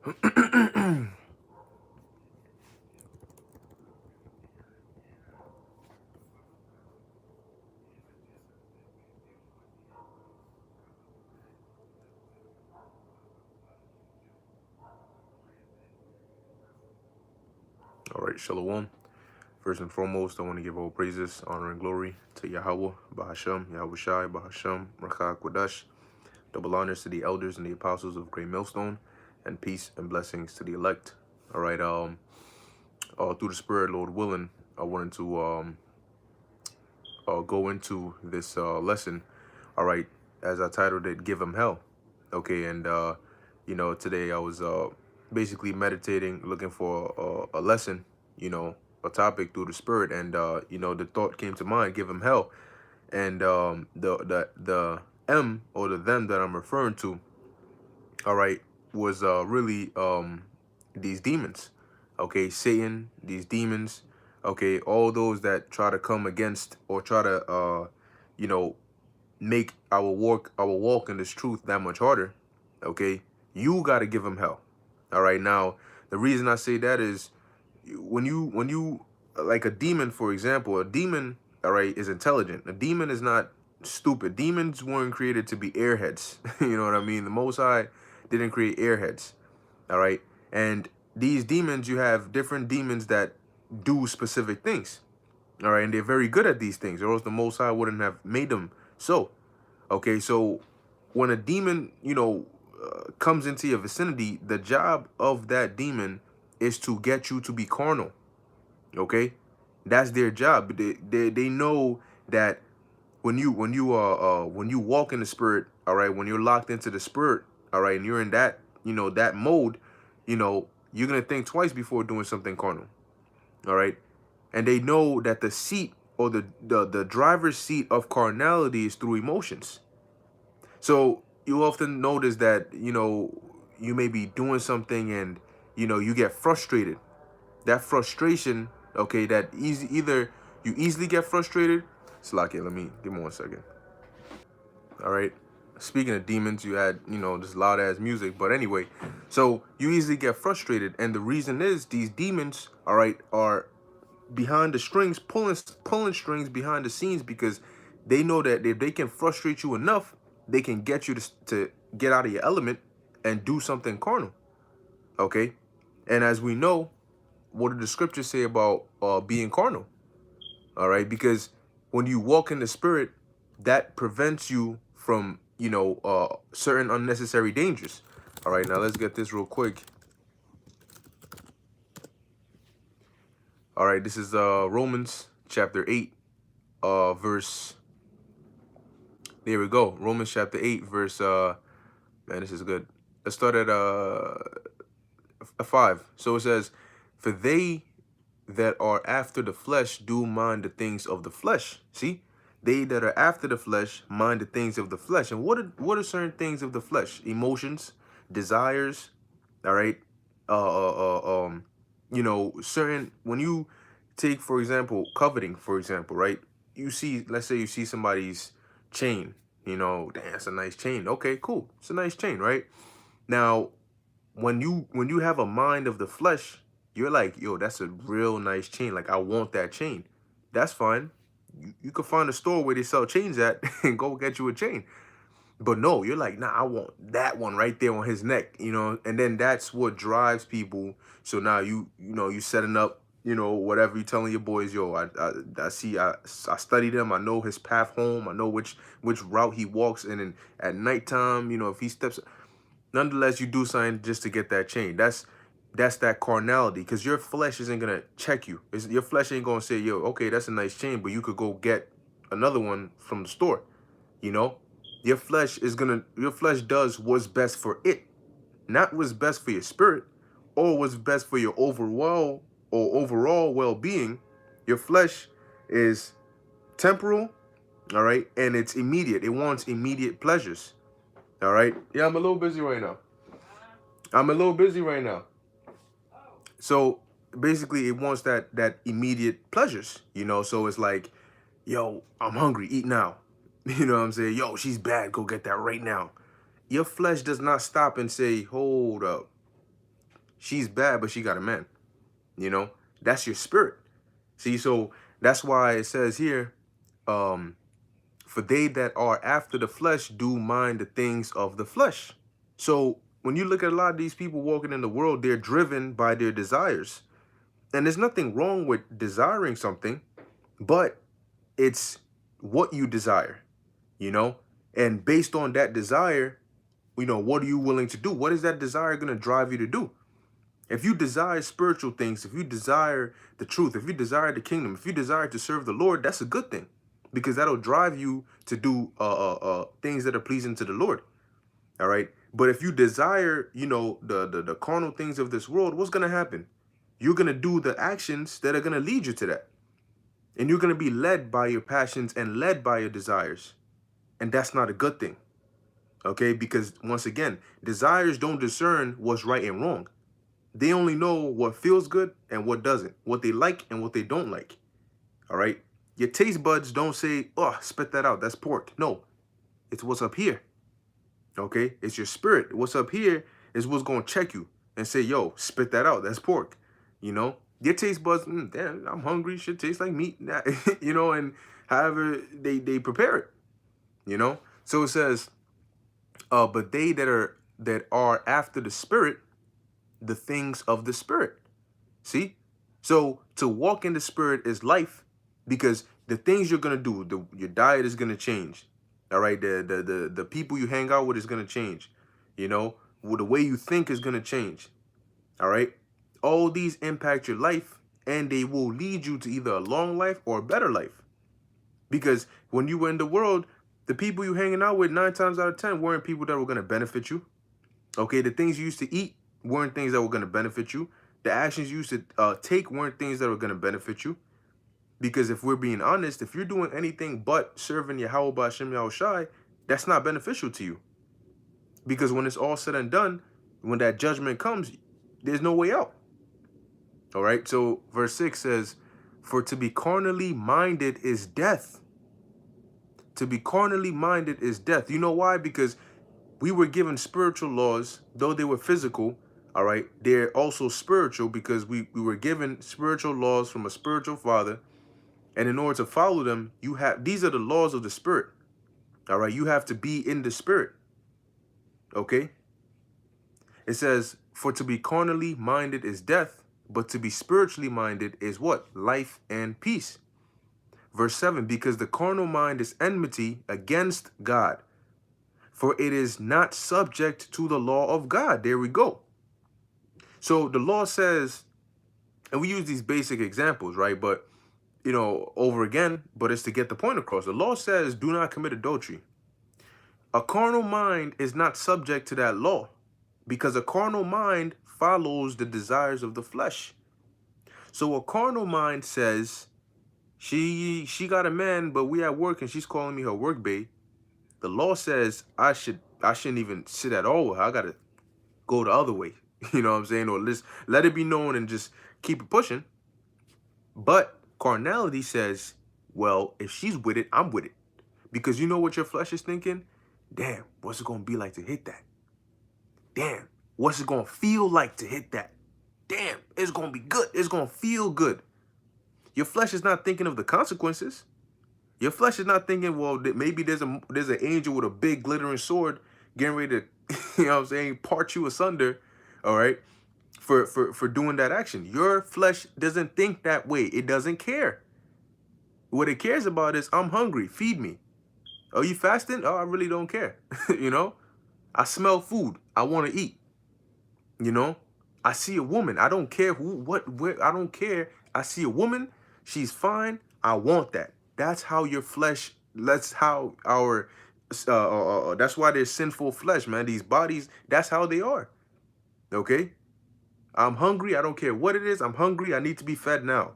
All right, Shalom. First and foremost, I want to give all praises, honor, and glory to Yahweh, Bahasham, Yahweh Shai, Bahasham, Rakah Kwadash. Double honors to the elders and the apostles of Great Millstone, and peace and blessings to the elect. All right, through the Spirit, Lord willing, I wanted to go into this lesson. All right, as I titled it, "Give Him Hell." Okay, and today I was basically meditating, looking for a lesson, a topic through the Spirit, and the thought came to mind: "Give Him Hell," and the M or the them that I'm referring to, all right, was really these demons. Okay, Satan, these demons. Okay, all those that try to come against or try to you know make our walk in this truth that much harder. Okay, you got to give them hell. All right, now the reason I say that is when you like a demon, for example, a demon, all right, is intelligent. A demon is not stupid. Demons weren't created to be airheads. You know what I mean? The Most High didn't create airheads. All right, and these demons, you have different demons that do specific things. All right, and they're very good at these things, or else the Most High wouldn't have made them so. Okay, so when a demon, comes into your vicinity, the job of that demon is to get you to be carnal. Okay, that's their job. They know that when you walk in the Spirit, all right, when you're locked into the Spirit, all right, and you're in that that mode, you're gonna think twice before doing something carnal. All right, and they know that the seat or the driver's seat of carnality is through emotions. So you often notice that, you may be doing something and, you get frustrated. That frustration, okay, either you easily get frustrated. Slakia, let me give me 1 second. All right. Speaking of demons, you had, this loud ass music. But anyway, so you easily get frustrated. And the reason is these demons, all right, are behind the strings, pulling strings behind the scenes, because they know that if they can frustrate you enough, they can get you to get out of your element and do something carnal. Okay, and as we know, what do the scriptures say about being carnal? All right, because when you walk in the Spirit, that prevents you from certain unnecessary dangers. All right, now let's get this real quick. All right, this is Romans chapter 8, verse. There we go. Romans chapter 8, verse, man, this is good. Let's start at 5. So it says, "For they that are after the flesh do mind the things of the flesh." See? They that are after the flesh mind the things of the flesh. And what are certain things of the flesh? Emotions, desires, all right? Certain, when you take, for example, coveting, for example, right? Let's say you see somebody's chain, damn, that's a nice chain. Okay, cool. It's a nice chain, right? Now, when you have a mind of the flesh, you're like, yo, that's a real nice chain. Like, I want that chain. That's fine. You could find a store where they sell chains at and go get you a chain. But no, you're like, nah, I want that one right there on his neck, and then that's what drives people. So now you setting up, whatever you telling your boys, yo, I see, I studied him. I know his path home. I know which route he walks. And then at nighttime, if he steps, nonetheless, you do something just to get that chain. That's that carnality, because your flesh isn't gonna check you. Your flesh ain't gonna say, yo, okay, that's a nice chain, but you could go get another one from the store. You know, your flesh does what's best for it, not what's best for your spirit or what's best for your overall well-being. Your flesh is temporal, all right, and it's immediate. It wants immediate pleasures. All right. Yeah, I'm a little busy right now. So basically, it wants that immediate pleasures. So it's like, yo, I'm hungry, eat now. You know what I'm saying? Yo, she's bad, go get that right now. Your flesh does not stop and say, hold up. She's bad, but she got a man. You know, that's your spirit. See, so that's why it says here, for they that are after the flesh do mind the things of the flesh. So when you look at a lot of these people walking in the world, they're driven by their desires. And there's nothing wrong with desiring something, but it's what you desire, you know? And based on that desire, you know, what are you willing to do? What is that desire going to drive you to do? If you desire spiritual things, if you desire the truth, if you desire the kingdom, if you desire to serve the Lord, that's a good thing, because that'll drive you to do things that are pleasing to the Lord. All right. But if you desire, you know, the carnal things of this world, what's going to happen? You're going to do the actions that are going to lead you to that. And you're going to be led by your passions and led by your desires. And that's not a good thing. Okay. Because once again, desires don't discern what's right and wrong. They only know what feels good and what doesn't, what they like and what they don't like. All right. Your taste buds don't say, oh, spit that out. That's pork. No, it's what's up here. Okay. It's your spirit. What's up here is what's going to check you and say, yo, spit that out. That's pork. You know, your taste buds, damn, I'm hungry. Shit tastes like meat. You know, and however they prepare it, you know. So it says, but they that are after the spirit, the things of the spirit. See? So to walk in the spirit is life, because the things you're going to do, your diet is going to change. All right. The people you hang out with is going to change. You know, the way you think is going to change. All right. All these impact your life, and they will lead you to either a long life or a better life. Because when you were in the world, the people you hanging out with 9 times out of 10 weren't people that were going to benefit you. Okay. The things you used to eat weren't things that were going to benefit you. The actions you used to take weren't things that were going to benefit you. Because if we're being honest, if you're doing anything but serving Yahweh B'Hashem Yahushai, that's not beneficial to you. Because when it's all said and done, when that judgment comes, there's no way out. All right. So verse 6 says, for to be carnally minded is death. To be carnally minded is death. You know why? Because we were given spiritual laws, though they were physical. All right. They're also spiritual, because we were given spiritual laws from a spiritual father. And in order to follow them, these are the laws of the spirit. All right. You have to be in the spirit. Okay. It says, for to be carnally minded is death, but to be spiritually minded is what? Life and peace. Verse 7, because the carnal mind is enmity against God, for it is not subject to the law of God. There we go. So the law says, and we use these basic examples, right? But, you know, over again, but it's to get the point across. The law says, do not commit adultery. A carnal mind is not subject to that law, because a carnal mind follows the desires of the flesh. So a carnal mind says, she got a man, but we at work and she's calling me her work babe. The law says I shouldn't even sit at all with her. I gotta go the other way. You know what I'm saying? Or let it be known and just keep it pushing. But carnality says, well, if she's with it, I'm with it. Because you know what your flesh is thinking? Damn, what's it gonna be like to hit that? Damn, what's it gonna feel like to hit that? Damn, it's gonna be good. It's gonna feel good. Your flesh is not thinking of the consequences. Your flesh is not thinking, well, maybe there's an angel with a big glittering sword getting ready to, you know what I'm saying, part you asunder, all right, for doing that action. Your flesh doesn't think that way. It doesn't care. What it cares about is, I'm hungry, feed me. Are you fasting? Oh, I really don't care. You know, I smell food, I want to eat. You know, I see a woman, I don't care who, what, where, I don't care. I see a woman, she's fine, I want that. That's how your flesh, that's how our, that's why there's sinful flesh, man. These bodies, that's how they are. Okay? I'm hungry, I don't care what it is, I'm hungry, I need to be fed now.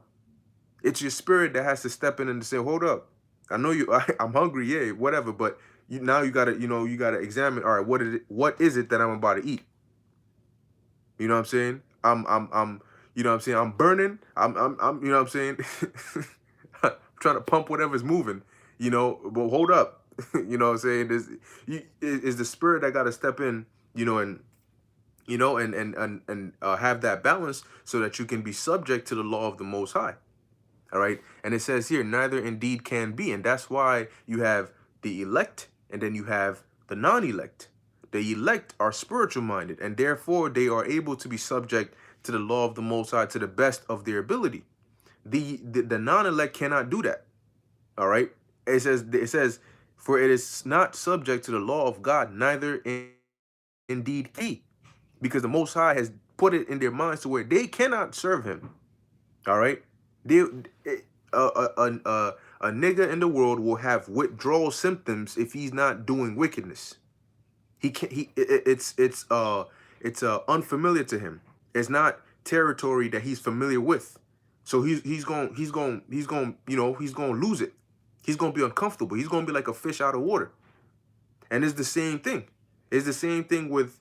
It's your spirit that has to step in and say, hold up. I know I'm hungry, yeah, whatever, but now you gotta, you gotta examine, all right, what is it that I'm about to eat? You know what I'm saying? I'm you know what I'm saying? I'm burning. I'm you know what I'm saying? I'm trying to pump whatever's moving, you know, but hold up. You know what I'm saying? Is the spirit that got to step in, you know, and you know, and have that balance so that you can be subject to the law of the Most High. All right. And it says here, neither indeed can be. And that's why you have the elect and then you have the non-elect. The elect are spiritual minded and therefore they are able to be subject to the law of the Most High to the best of their ability. The non-elect cannot do that. All right. It says, for it is not subject to the law of God, neither indeed he, because the Most High has put it in their minds to where they cannot serve him. All right. They, a nigga in the world will have withdrawal symptoms if he's not doing wickedness. He can't. It's unfamiliar to him. It's not territory that he's familiar with. So he's going he's going to lose it. He's going to be uncomfortable. He's going to be like a fish out of water. And it's the same thing. It's the same thing with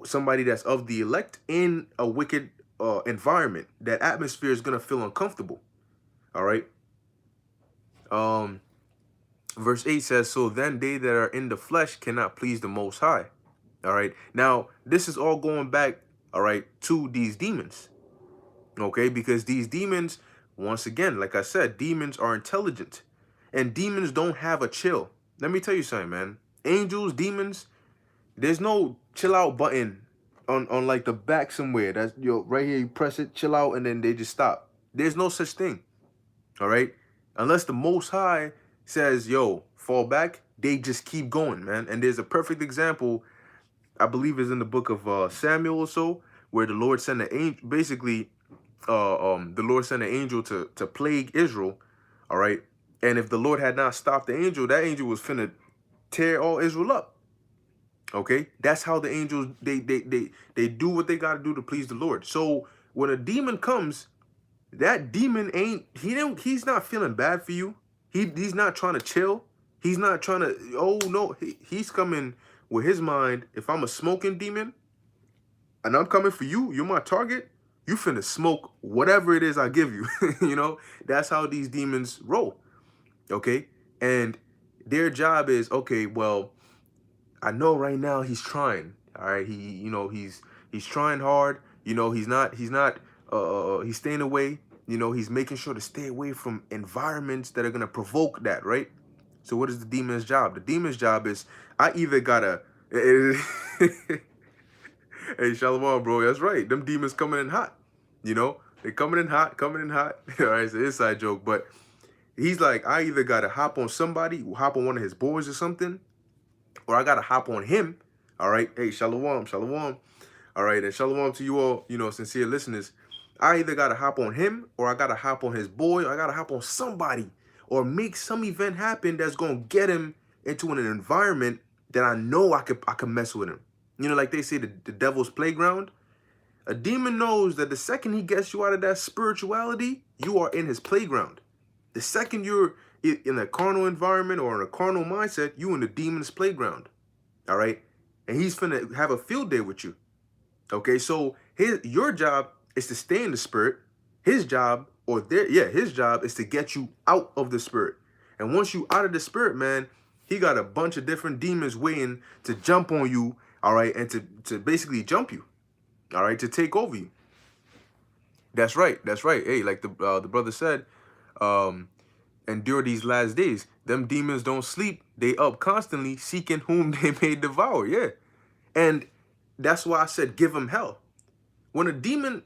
somebody that's of the elect in a wicked environment. That atmosphere is going to feel uncomfortable. All right. Verse 8 says, so then they that are in the flesh cannot please the Most High. All right. Now, this is all going back, all right, to these demons. Okay, because these demons, once again, like I said, demons are intelligent. And demons don't have a chill. Let me tell you something, man. Angels, demons, there's no chill out button on like the back somewhere. That's right here, you press it, chill out, and then they just stop. There's no such thing. All right. Unless the Most High says, yo, fall back, they just keep going, man. And there's a perfect example, I believe is in the book of Samuel or so, where the Lord sent an angel, basically, the Lord sent an angel to plague Israel. All right. And if the Lord had not stopped the angel, that angel was finna tear all Israel up. Okay. That's how the angels, they do what they got to do to please the Lord. So when a demon comes, that demon he's not feeling bad for you. He's not trying to chill. He's not trying to, oh no, he's coming with his mind. If I'm a smoking demon and I'm coming for you, you're my target, you finna smoke whatever it is I give you. You know, that's how these demons roll. Okay. And their job is, okay, well, I know right now he's trying. All right. He's trying hard. You know, he's staying away. You know, he's making sure to stay away from environments that are going to provoke that, right? So what is the demon's job? The demon's job is, I either gotta, hey, Shalom, bro, that's right. Them demons coming in hot, you know? They coming in hot. All right, it's an inside joke, but he's like, I either gotta hop on somebody, hop on one of his boys or something, or I gotta hop on him. All right, hey, Shalom. All right, and Shalom to you all, you know, sincere listeners. I either gotta hop on him, or I gotta hop on his boy, or I gotta hop on somebody, or make some event happen that's gonna get him into an environment that I know I could mess with him. You know, like they say, the devil's playground. A demon knows that the second he gets you out of that spirituality, you are in his playground. The second you're in a carnal environment or in a carnal mindset, you in the demon's playground. All right, and he's finna have a field day with you. Okay, so your job is to stay in the spirit. His job, his job is to get you out of the spirit. And once you out of the spirit, man, he got a bunch of different demons waiting to jump on you, all right, and to basically jump you, all right, to take over you. That's right. Hey, like the brother said, endure these last days. Them demons don't sleep. They up constantly seeking whom they may devour. Yeah, and that's why I said give them hell. When a demon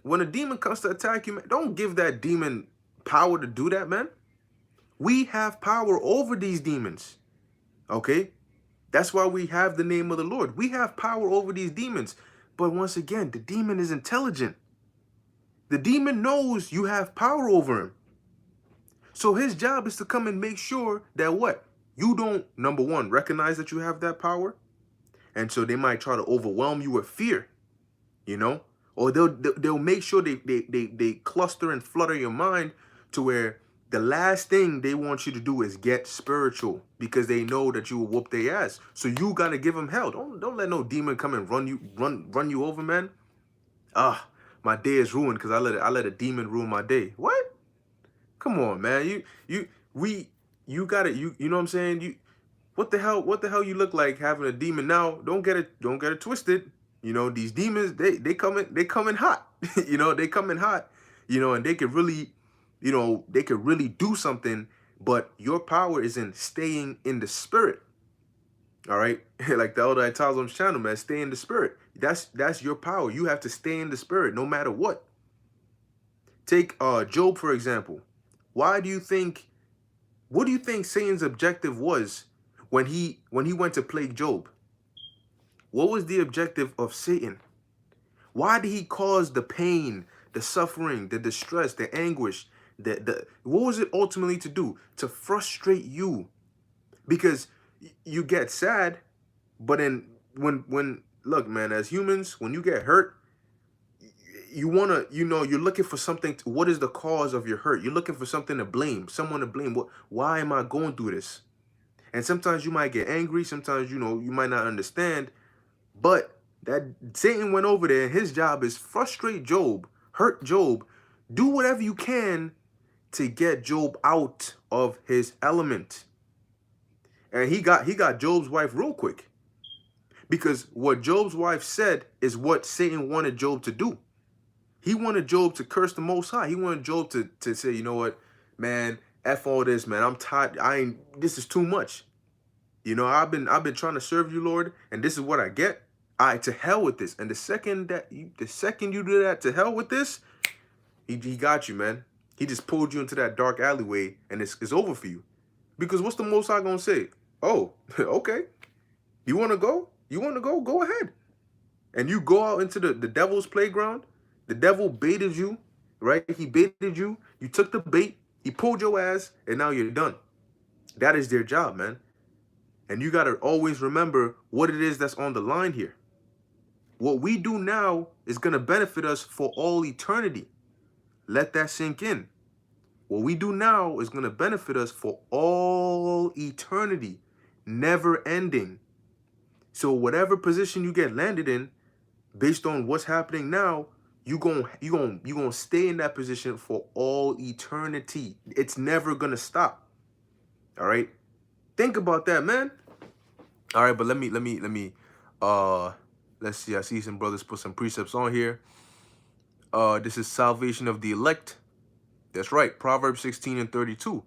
comes to attack you, man, don't give that demon power to do that, man. We have power over these demons. Okay? That's why we have the name of the Lord. We have power over these demons. But once again, the demon is intelligent. The demon knows you have power over him. So his job is to come and make sure that what? You don't, number one, recognize that you have that power. And so they might try to overwhelm you with fear, you know? Or they'll make sure they cluster and flutter your mind to where the last thing they want you to do is get spiritual, because they know that you will whoop their ass. So you gotta give them hell. Don't let no demon come and run you over, man. My day is ruined because I let a demon ruin my day. What? Come on, man. You gotta you know what I'm saying? What the hell you look like having a demon now? Don't get it twisted. You know, these demons, they come in hot. You know, they come in hot, you know, and they could really, you know, they could really do something, but your power is in staying in the spirit. All right. Like the elder Itazom's channel, man, stay in the spirit. That's your power. You have to stay in the spirit no matter what. Take Job, for example. Why do you think, what do you think Satan's objective was when he went to plague Job? What was the objective of Satan? Why did he cause the pain, the suffering, the distress, the anguish? What was it ultimately to do? To frustrate you. Because you get sad, but then when look, man, as humans, when you get hurt, you want to, you know, you're looking for something to, what is the cause of your hurt? You're looking for something to blame, someone to blame. Why am I going through this? And sometimes you might get angry, sometimes, you know, you might not understand, but that Satan went over there, and his job is frustrate Job, hurt Job, do whatever you can to get Job out of his element. And he got Job's wife real quick. Because what Job's wife said is what Satan wanted Job to do. He wanted Job to curse the Most High. He wanted Job to say, you know what, man, F all this, man. I'm tired. This is too much. You know, I've been trying to serve you, Lord, and this is what I get. To hell with this. And the second you do that, to hell with this, he got you, man. He just pulled you into that dark alleyway, and it's over for you. Because what's the Most High gonna say? Oh, okay. You want to go? You want to go? Go ahead. And you go out into the devil's playground. The devil baited you, right? He baited you. You took the bait. He pulled your ass, and now you're done. That is their job, man. And you got to always remember what it is that's on the line here. What we do now is going to benefit us for all eternity. Let that sink in. What we do now is going to benefit us for all eternity, never ending. So whatever position you get landed in, based on what's happening now, you gonna stay in that position for all eternity. It's never gonna stop. All right, think about that, man. All right, but let me let's see. I see some brothers put some precepts on here. This is salvation of the elect. That's right. Proverbs 16:32.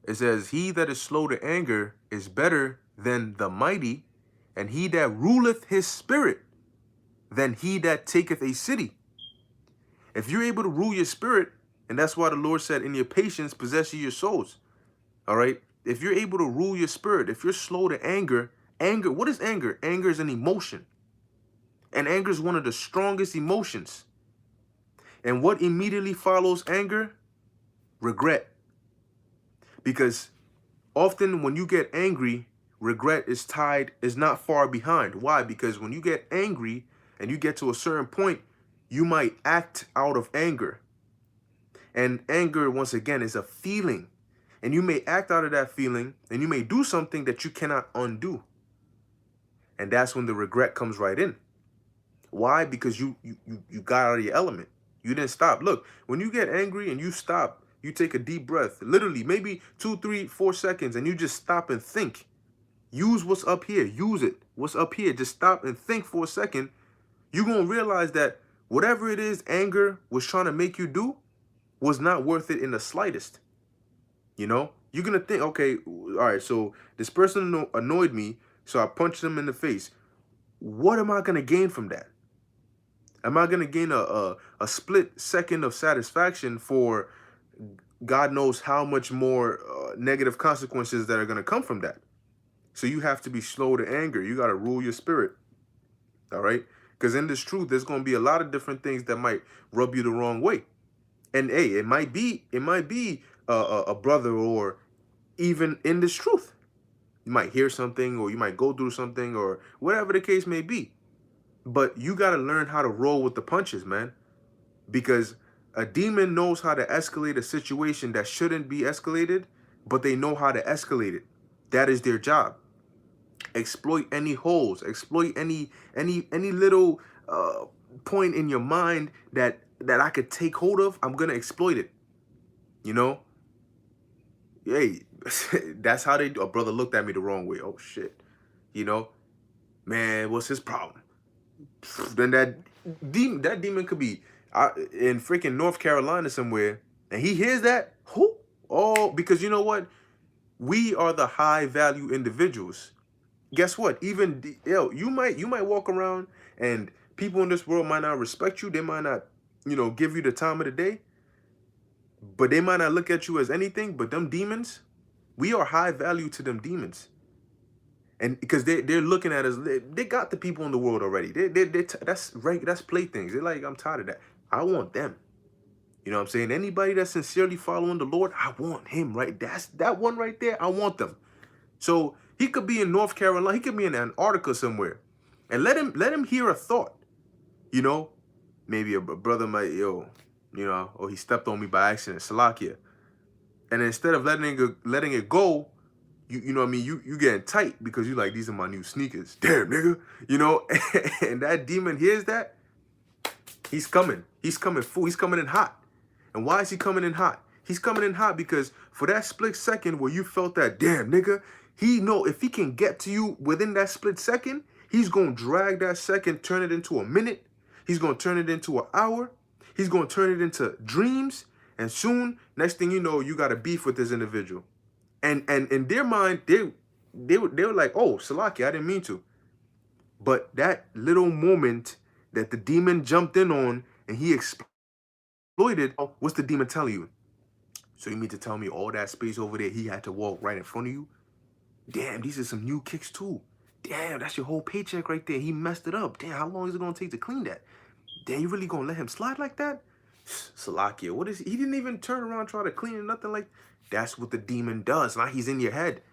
It says, "He that is slow to anger is better than the mighty, and he that ruleth his spirit than he that taketh a city." If you're able to rule your spirit, and that's why the Lord said, in your patience, possess ye your souls. All right. If you're able to rule your spirit, if you're slow to anger, what is anger? Anger is an emotion. And anger is one of the strongest emotions. And what immediately follows anger? Regret. Because often when you get angry, regret is not far behind. Why? Because when you get angry and you get to a certain point, you might act out of anger. And anger, once again, is a feeling. And you may act out of that feeling, and you may do something that you cannot undo. And that's when the regret comes right in. Why? Because you got out of your element. You didn't stop. Look, when you get angry and you stop, you take a deep breath, literally maybe 2, 3, 4 seconds, and you just stop and think. Use what's up here. Use it. What's up here. Just stop and think for a second. You're going to realize that whatever it is anger was trying to make you do was not worth it in the slightest. You know, you're going to think, okay, all right, so this person annoyed me, so I punched them in the face. What am I going to gain from that? Am I going to gain a split second of satisfaction for God knows how much more negative consequences that are going to come from that? So you have to be slow to anger. You got to rule your spirit. All right. Because in this truth, there's going to be a lot of different things that might rub you the wrong way. And hey, it might be a brother, or even in this truth, you might hear something, or you might go through something, or whatever the case may be. But you got to learn how to roll with the punches, man. Because a demon knows how to escalate a situation that shouldn't be escalated, but they know how to escalate it. That is their job. Exploit any holes, exploit any little point in your mind that I could take hold of. I'm gonna exploit it. You know, hey, that's how they do. A brother looked at me the wrong way. Oh shit, you know, man, what's his problem? then that demon could be in freaking North Carolina somewhere, and he hears that. Who? Oh, because you know what? We are the high value individuals. Guess what? Even you might walk around and people in this world might not respect you. They might not, give you the time of the day, but they might not look at you as anything. But them demons, we are high value to them demons. And because they're looking at us, they got the people in the world already. That's right. That's playthings. They're like, I'm tired of that. I want them. You know what I'm saying? Anybody that's sincerely following the Lord, I want him, right? That's that one right there. I want them. So he could be in North Carolina. He could be in Antarctica somewhere, and let him hear a thought. You know, maybe a brother might or he stepped on me by accident, Salakia, and instead of letting it go, you know what I mean, you getting tight because you like, these are my new sneakers. Damn, nigga. And that demon hears that. He's coming. He's coming full. He's coming in hot. And why is he coming in hot? He's coming in hot because for that split second where you felt that, damn, nigga, he know if he can get to you within that split second, he's going to drag that second, turn it into a minute. He's going to turn it into an hour. He's going to turn it into dreams. And soon, next thing you know, you got a beef with this individual. And in their mind, they were like, oh, Salaki, I didn't mean to. But that little moment that the demon jumped in on and he exploited, what's the demon telling you? So you mean to tell me all that space over there, he had to walk right in front of you? Damn, these are some new kicks too. Damn, that's your whole paycheck right there. He messed it up. Damn, how long is it going to take to clean that? Damn, you really going to let him slide like that? Salakia, what is he? He didn't even turn around and try to clean it, nothing like. That's what the demon does. Now he's in your head.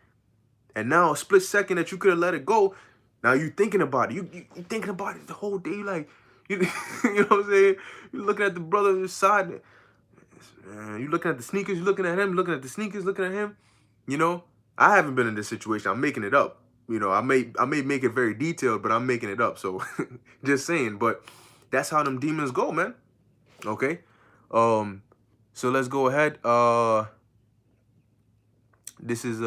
And now a split second that you could have let it go, now you thinking about it. You thinking about it the whole day. You like, you know what I'm saying? You're looking at the brother's side. You're looking at the sneakers. You're looking at him. Looking at the sneakers. Looking at him. I haven't been in this situation. I'm making it up. I may make it very detailed, but I'm making it up. So just saying. But that's how them demons go, man. Okay. So let's go ahead. This is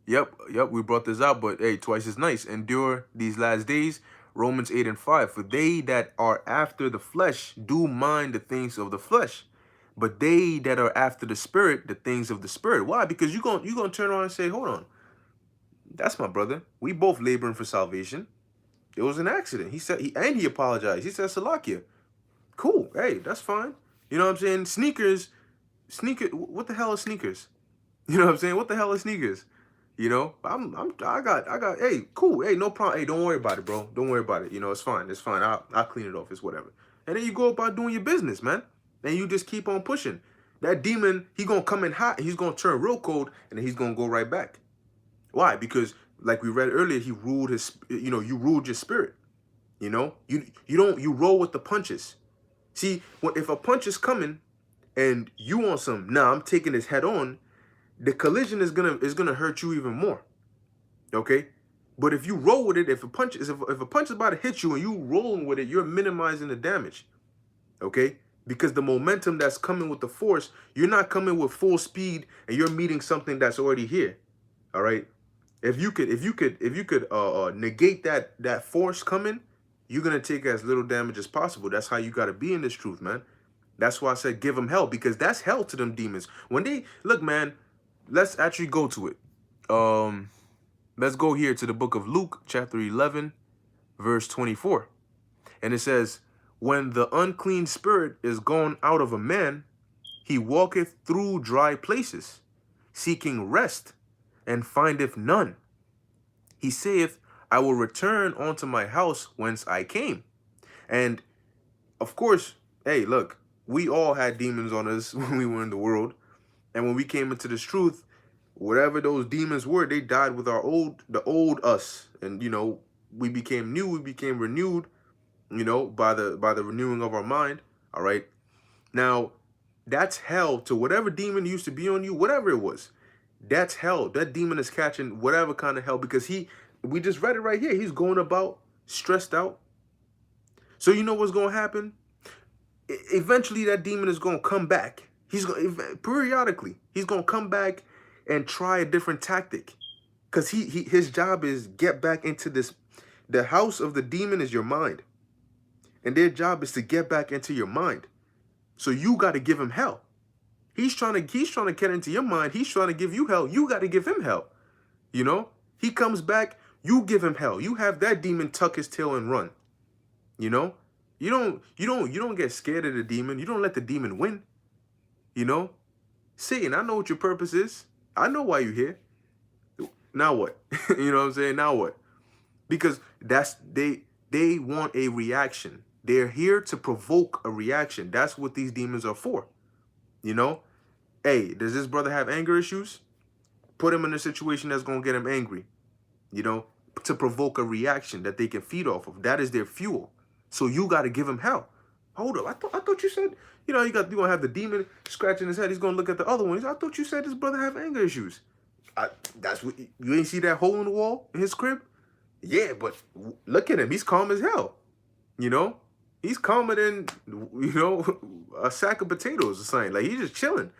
Yep, we brought this out, but hey, twice as nice. Endure these last days, Romans 8:5. For they that are after the flesh do mind the things of the flesh, but they that are after the spirit, the things of the spirit. Why? Because you're gonna turn around and say, hold on, that's my brother. We both laboring for salvation. It was an accident. He said he apologized. He said, Salakia. Cool. Hey, that's fine. You know what I'm saying? Sneakers. What the hell are sneakers? You know what I'm saying? What the hell are sneakers? I got, hey, cool. Hey, no problem. Hey, don't worry about it, bro. Don't worry about it. It's fine. It's fine. I'll clean it off. It's whatever. And then you go about doing your business, man. And you just keep on pushing. That demon, he going to come in hot. He's going to turn real cold. And then he's going to go right back. Why? Because like we read earlier, he ruled you ruled your spirit. You roll with the punches. See, if a punch is coming and you want some, I'm taking this head on, the collision is gonna hurt you even more. Okay? But if you roll with it, if a punch is about to hit you and you rolling with it, you're minimizing the damage. Okay? Because the momentum that's coming with the force, you're not coming with full speed and you're meeting something that's already here. All right? If you could negate that force coming, you're gonna take as little damage as possible. That's how you gotta be in this truth, man. That's why I said give them hell, because that's hell to them demons. When they look, man, let's actually go to it. Let's go here to the book of Luke, chapter 11, verse 24. And it says, when the unclean spirit is gone out of a man, he walketh through dry places, seeking rest, and findeth none. He saith, I will return unto my house whence I came. And of course, hey, look, we all had demons on us when we were in the world. And when we came into this truth, whatever those demons were, they died with the old us. And, we became new, we became renewed, by the renewing of our mind. All right. Now, that's hell to whatever demon used to be on you, whatever it was. That's hell. That demon is catching whatever kind of hell, because we just read it right here. He's going about stressed out. So you know what's going to happen? Eventually that demon is going to come back. Periodically, he's going to come back and try a different tactic, because his job is get back into this. The house of the demon is your mind. And their job is to get back into your mind. So you got to give him hell. He's trying to get into your mind. He's trying to give you hell. You got to give him hell. You know? He comes back, you give him hell. You have that demon tuck his tail and run. You know? You don't get scared of the demon. You don't let the demon win. You know? Satan, I know what your purpose is. I know why you're here. Now what? You know what I'm saying? Now what? Because they want a reaction. They're here to provoke a reaction. That's what these demons are for. You know? Hey, does this brother have anger issues? Put him in a situation that's going to get him angry. You know? To provoke a reaction that they can feed off of. That is their fuel. So you got to give him hell. Hold up. I thought you said, you know, you're going to have the demon scratching his head. He's going to look at the other one. I thought you said this brother have anger issues. That's what, you ain't see that hole in the wall in his crib? Yeah, but look at him. He's calm as hell. You know? He's calmer than, you know, a sack of potatoes or something. Like, he's just chilling.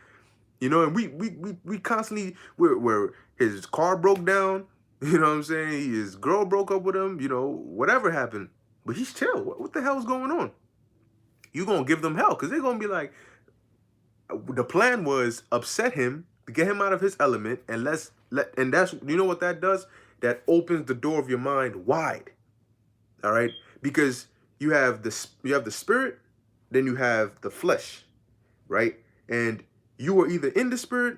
You know, and we constantly, where his car broke down, you know what I'm saying? His girl broke up with him, you know, whatever happened. But he's chill. What the hell's going on? You gonna give them hell, because they're gonna be like, the plan was upset him, get him out of his element, and and that's, you know what that does? That opens the door of your mind wide. All right? Because you have the spirit, then you have the flesh, right? And you are either in the spirit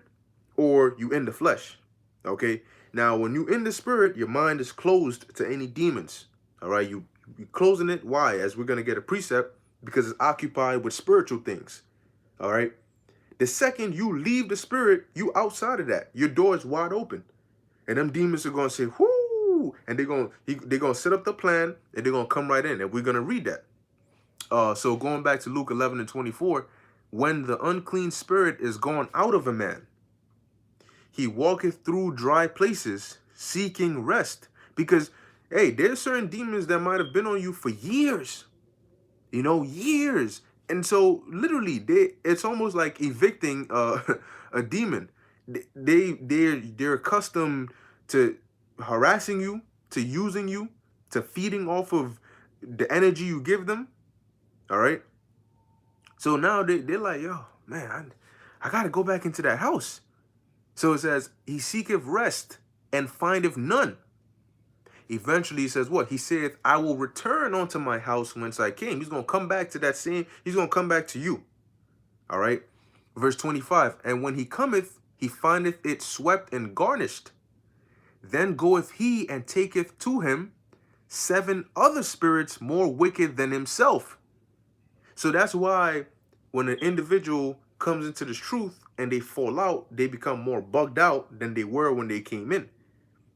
or you in the flesh. Okay? Now, when you in the spirit, your mind is closed to any demons. All right? You're closing it. Why? As we're going to get a precept, because it's occupied with spiritual things. All right? The second you leave the spirit, you outside of that. Your door is wide open. And them demons are going to say, whoo! And they're going to set up the plan, and they're going to come right in. And we're going to read that. So going back to Luke 11:24, when the unclean spirit is gone out of a man, he walketh through dry places, seeking rest. Because, hey, there's certain demons that might have been on you for years. You know, years. And so, literally, it's almost like evicting a demon. They're accustomed to harassing you, to using you, to feeding off of the energy you give them. All right? So now they're like, yo, man, I got to go back into that house. So it says, he seeketh rest and findeth none. Eventually he says what? He saith, I will return unto my house whence I came. He's going to come back to that same, he's going to come back to you. All right? Verse 25, and when he cometh, he findeth it swept and garnished. Then goeth he and taketh to him 7 other spirits more wicked than himself. So that's why when an individual comes into this truth and they fall out, they become more bugged out than they were when they came in.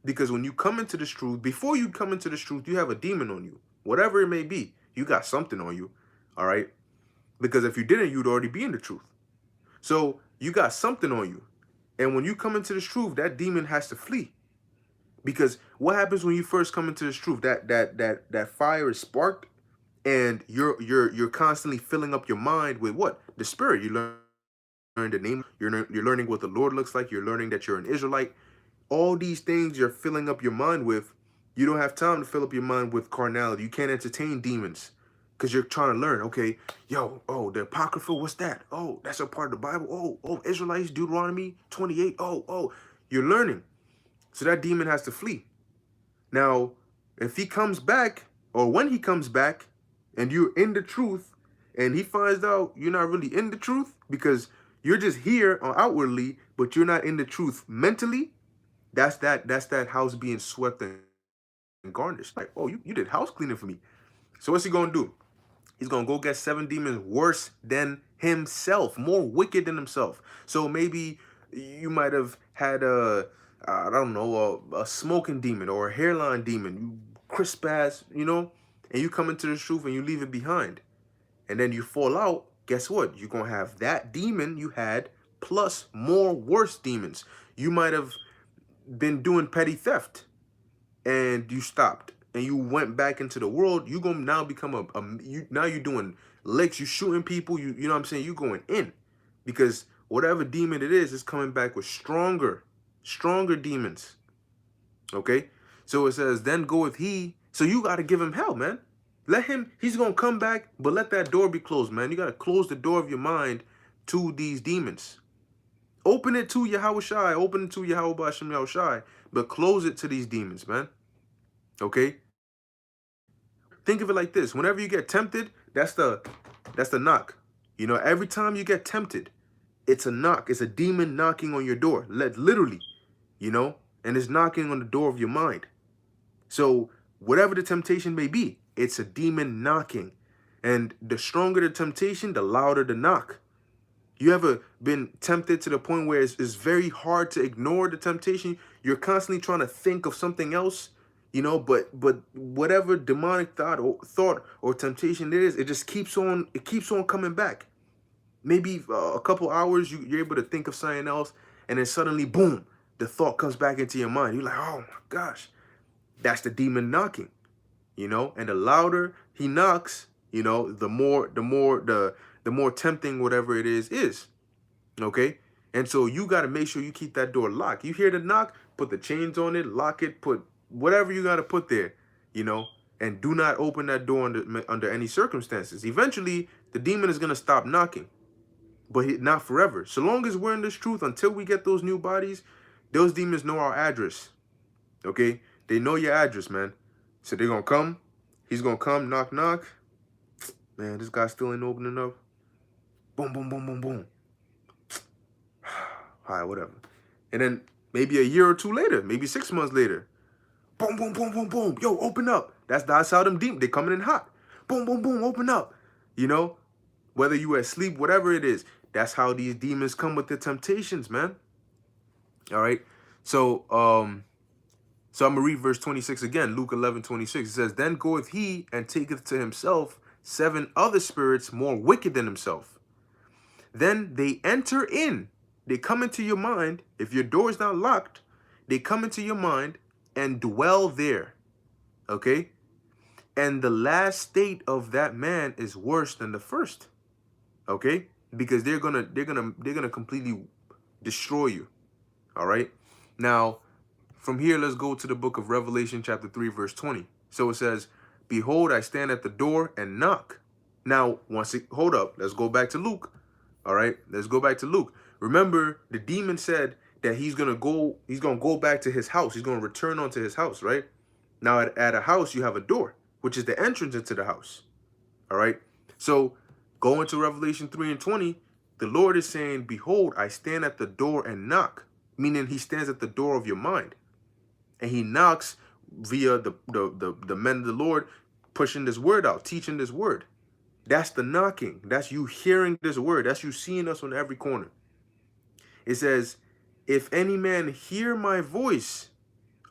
Because when you come into this truth, before you come into this truth, you have a demon on you. Whatever it may be, you got something on you. All right? Because if you didn't, you'd already be in the truth. So you got something on you. And when you come into this truth, that demon has to flee. Because what happens when you first come into this truth? That fire is sparked, and you're constantly filling up your mind with what? The spirit. You learn the name. You're learning what the Lord looks like. You're learning that you're an Israelite. All these things you're filling up your mind with. You don't have time to fill up your mind with carnality. You can't entertain demons because you're trying to learn. Okay, oh, the Apocrypha, what's that? Oh, that's a part of the Bible. Oh, Israelites, Deuteronomy 28. Oh, you're learning. So that demon has to flee. Now, if he comes back, or when he comes back, and you're in the truth, and he finds out you're not really in the truth, because you're just here outwardly, but you're not in the truth mentally, that's that house being swept and garnished. Like, oh, you did house cleaning for me. So what's he gonna do? He's gonna go get 7 demons worse than himself, more wicked than himself. So maybe you might have had I don't know, a smoking demon or a hairline demon, you crisp ass, you know, and you come into the truth and you leave it behind. And then you fall out, guess what? You're going to have that demon you had plus more worse demons. You might have been doing petty theft and you stopped and you went back into the world. You're going to now become now you're doing licks, you shooting people, you know what I'm saying? You're going in because whatever demon it is coming back with stronger demons. Okay? So it says, then goeth he. So you got to give him hell, man. Let him, he's going to come back, but let that door be closed, man. You got to close the door of your mind to these demons. Open it to Yahweh Shai, open it to Yahweh Ba'ashem Yahweh Shai, but close it to these demons, man. Okay? Think of it like this. Whenever you get tempted, that's the knock. You know, every time you get tempted, it's a knock. It's a demon knocking on your door. Literally, you know, and it's knocking on the door of your mind. So whatever the temptation may be, it's a demon knocking. And the stronger the temptation, the louder the knock. You ever been tempted to the point where it's very hard to ignore the temptation? You're constantly trying to think of something else, you know, but whatever demonic thought or temptation it is, it just keeps on coming back. Maybe a couple hours you're able to think of something else, and then suddenly, boom, the thought comes back into your mind. You're like, oh my gosh, that's the demon knocking, you know. And the louder he knocks, you know, the more tempting whatever it is. Okay? And so you got to make sure you keep that door locked. You hear the knock, put the chains on it, lock it, put whatever you got to put there, you know, and do not open that door under any circumstances. Eventually, the demon is going to stop knocking, but not forever. So long as we're in this truth, until we get those new bodies, those demons know our address. Okay? They know your address, man. So they're going to come. He's going to come, knock, knock. Man, this guy still ain't opening up. Boom, boom, boom, boom, boom. All right, whatever. And then maybe a year or two later, maybe 6 months later, boom, boom, boom, boom, boom. Yo, open up. That's how them demons, they coming in hot. Boom, boom, boom, open up. You know, whether you asleep, whatever it is, that's how these demons come with their temptations, man. All right. So I'm going to read verse 26 again, Luke 11:26. It says, then goeth he and taketh to himself 7 other spirits more wicked than himself. Then they enter in. They come into your mind. If your door is not locked, they come into your mind and dwell there. Okay? And the last state of that man is worse than the first. Okay? Because they're gonna completely destroy you. All right? Now, from here, let's go to the book of Revelation, chapter 3, verse 20. So it says, behold, I stand at the door and knock. Now, hold up. Let's go back to Luke. All right, let's go back to Luke. Remember, the demon said that he's gonna go back to his house. He's gonna return onto his house, right? Now, at a house, you have a door, which is the entrance into the house. All right. So, going to Revelation 3:20, the Lord is saying, behold, I stand at the door and knock, meaning he stands at the door of your mind, and he knocks via the men of the Lord, pushing this word out, teaching this word. That's the knocking. That's you hearing this word. That's you seeing us on every corner. It says, if any man hear my voice,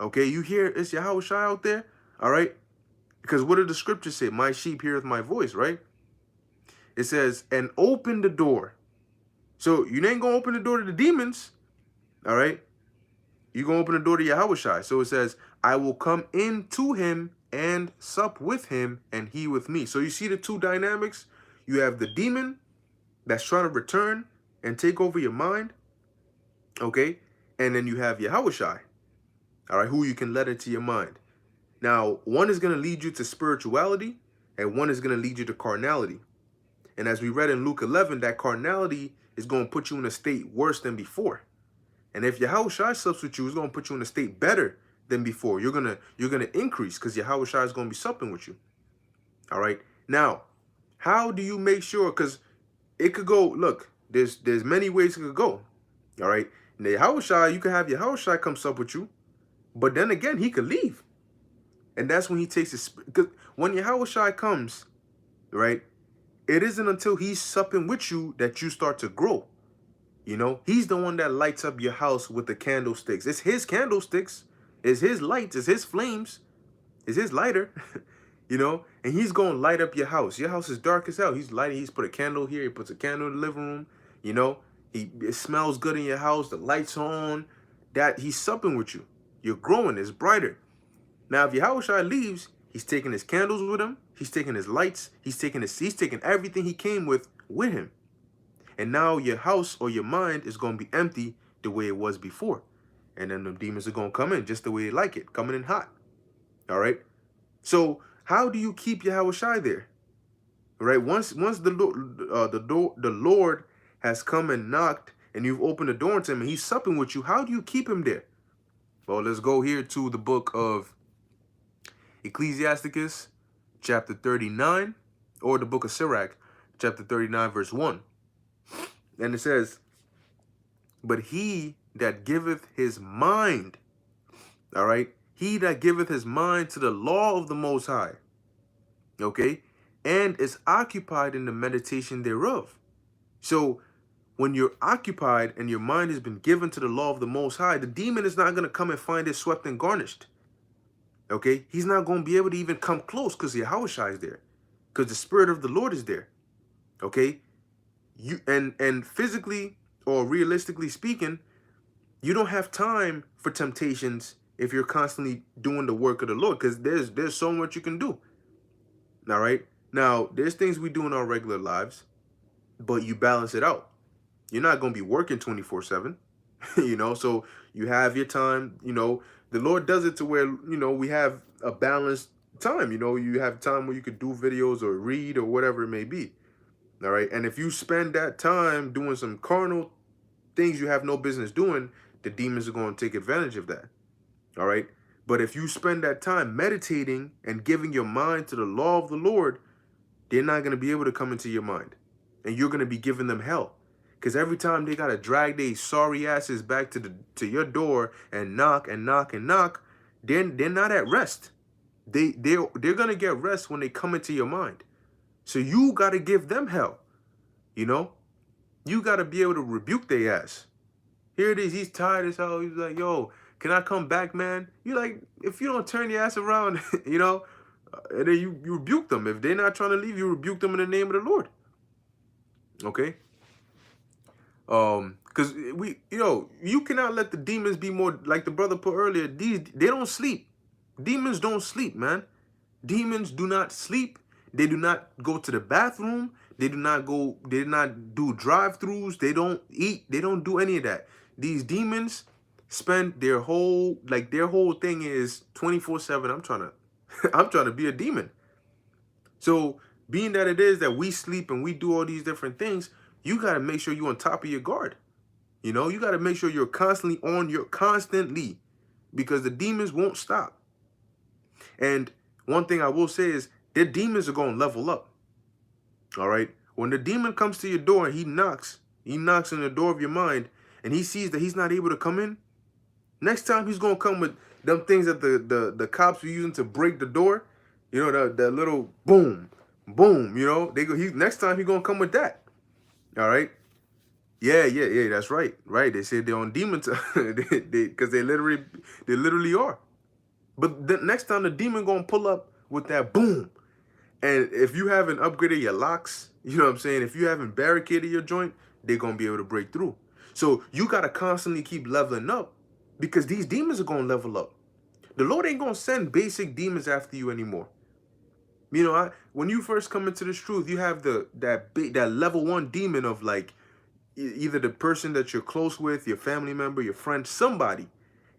okay, you hear, it's Yahweh Shai out there, all right? Because what did the scriptures say? My sheep heareth my voice, right? It says, and open the door. So you ain't going to open the door to the demons, all right? You're going to open the door to Yahweh Shai. So it says, I will come in to him and sup with him, and he with me. So you see the two dynamics. You have the demon that's trying to return and take over your mind, okay? And then you have Yahweh Shai, all right, who you can let into your mind. Now, one is going to lead you to spirituality, and one is going to lead you to carnality. And as we read in Luke 11, that carnality is going to put you in a state worse than before. And if Yahweh Shai sups with you, it's going to put you in a state better than before. You're gonna increase because Yahweh Shai is gonna be supping with you. All right. Now, how do you make sure? Because it could go. Look, there's many ways it could go. All right. Now, Yahweh Shai, you can have Yahweh Shai come sup with you, but then again, he could leave, and that's when he takes his. Because when Yahweh Shai comes, right, it isn't until he's supping with you that you start to grow. You know, he's the one that lights up your house with the candlesticks. It's his candlesticks. It's his lights. It's his flames. It's his lighter. You know, and he's going to light up your house. Your house is dark as hell. He's lighting. He's put a candle here. He puts a candle in the living room. You know, it smells good in your house. The lights on. That he's supping with you. You're growing. It's brighter. Now, if Yahweh Shai leaves, he's taking his candles with him. He's taking his lights. He's taking everything he came with him. And now your house or your mind is going to be empty the way it was before. And then the demons are going to come in just the way they like it, coming in hot. All right. So how do you keep Yahweh Shai there? Right? Once the Lord has come and knocked, and you've opened the door to him, and he's supping with you, how do you keep him there? Well, let's go here to the book of Ecclesiasticus, chapter 39, or the book of Sirach, chapter 39, verse 1. And it says, but he that giveth his mind, all right, he that giveth his mind to the law of the Most High, okay, and is occupied in the meditation thereof. So when you're occupied and your mind has been given to the law of the Most High, the demon is not going to come and find it swept and garnished. Okay, he's not going to be able to even come close because Yahweh Shai is there, because the Spirit of the Lord is there. Okay, you and physically or realistically speaking, you don't have time for temptations if you're constantly doing the work of the Lord, because there's so much you can do. All right, now there's things we do in our regular lives, but you balance it out. You're not going to be working 24/7, you know, so you have your time, you know, the Lord does it to where, you know, we have a balanced time, you know, you have time where you could do videos or read or whatever it may be. All right. And if you spend that time doing some carnal things you have no business doing, the demons are going to take advantage of that. All right. But if you spend that time meditating and giving your mind to the law of the Lord, they're not going to be able to come into your mind, and you're going to be giving them hell. Because every time they got to drag their sorry asses back to your door and knock and knock and knock, they're not at rest. They're going to get rest when they come into your mind. So you got to give them hell. You know, you got to be able to rebuke their ass. Here it is. He's tired as hell. He's like, yo, can I come back, man? You're like, if you don't turn your ass around, you know, and then you rebuke them. If they're not trying to leave, you rebuke them in the name of the Lord. Okay? Because you cannot let the demons be more, like the brother put earlier, they don't sleep. Demons don't sleep, man. Demons do not sleep. They do not go to the bathroom. They do not do drive-throughs. They don't eat. They don't do any of that. These demons spend their whole thing is 24/7. I'm trying to be a demon. So being that it is that we sleep and we do all these different things, you got to make sure you're on top of your guard. You know, you got to make sure you're constantly, because the demons won't stop. And one thing I will say is their demons are going to level up. All right. When the demon comes to your door and he knocks on the door of your mind, and he sees that he's not able to come in, next time he's going to come with them things that the cops were using to break the door. You know, the little boom, boom, you know, next time he's going to come with that. All right. Yeah, that's right. Right. They said they're on demons because they literally are. But the next time the demon going to pull up with that boom. And if you haven't upgraded your locks, you know what I'm saying? If you haven't barricaded your joint, they're going to be able to break through. So you got to constantly keep leveling up, because these demons are going to level up. The Lord ain't going to send basic demons after you anymore. You know, when you first come into this truth, you have that level 1 demon of like either the person that you're close with, your family member, your friend, somebody,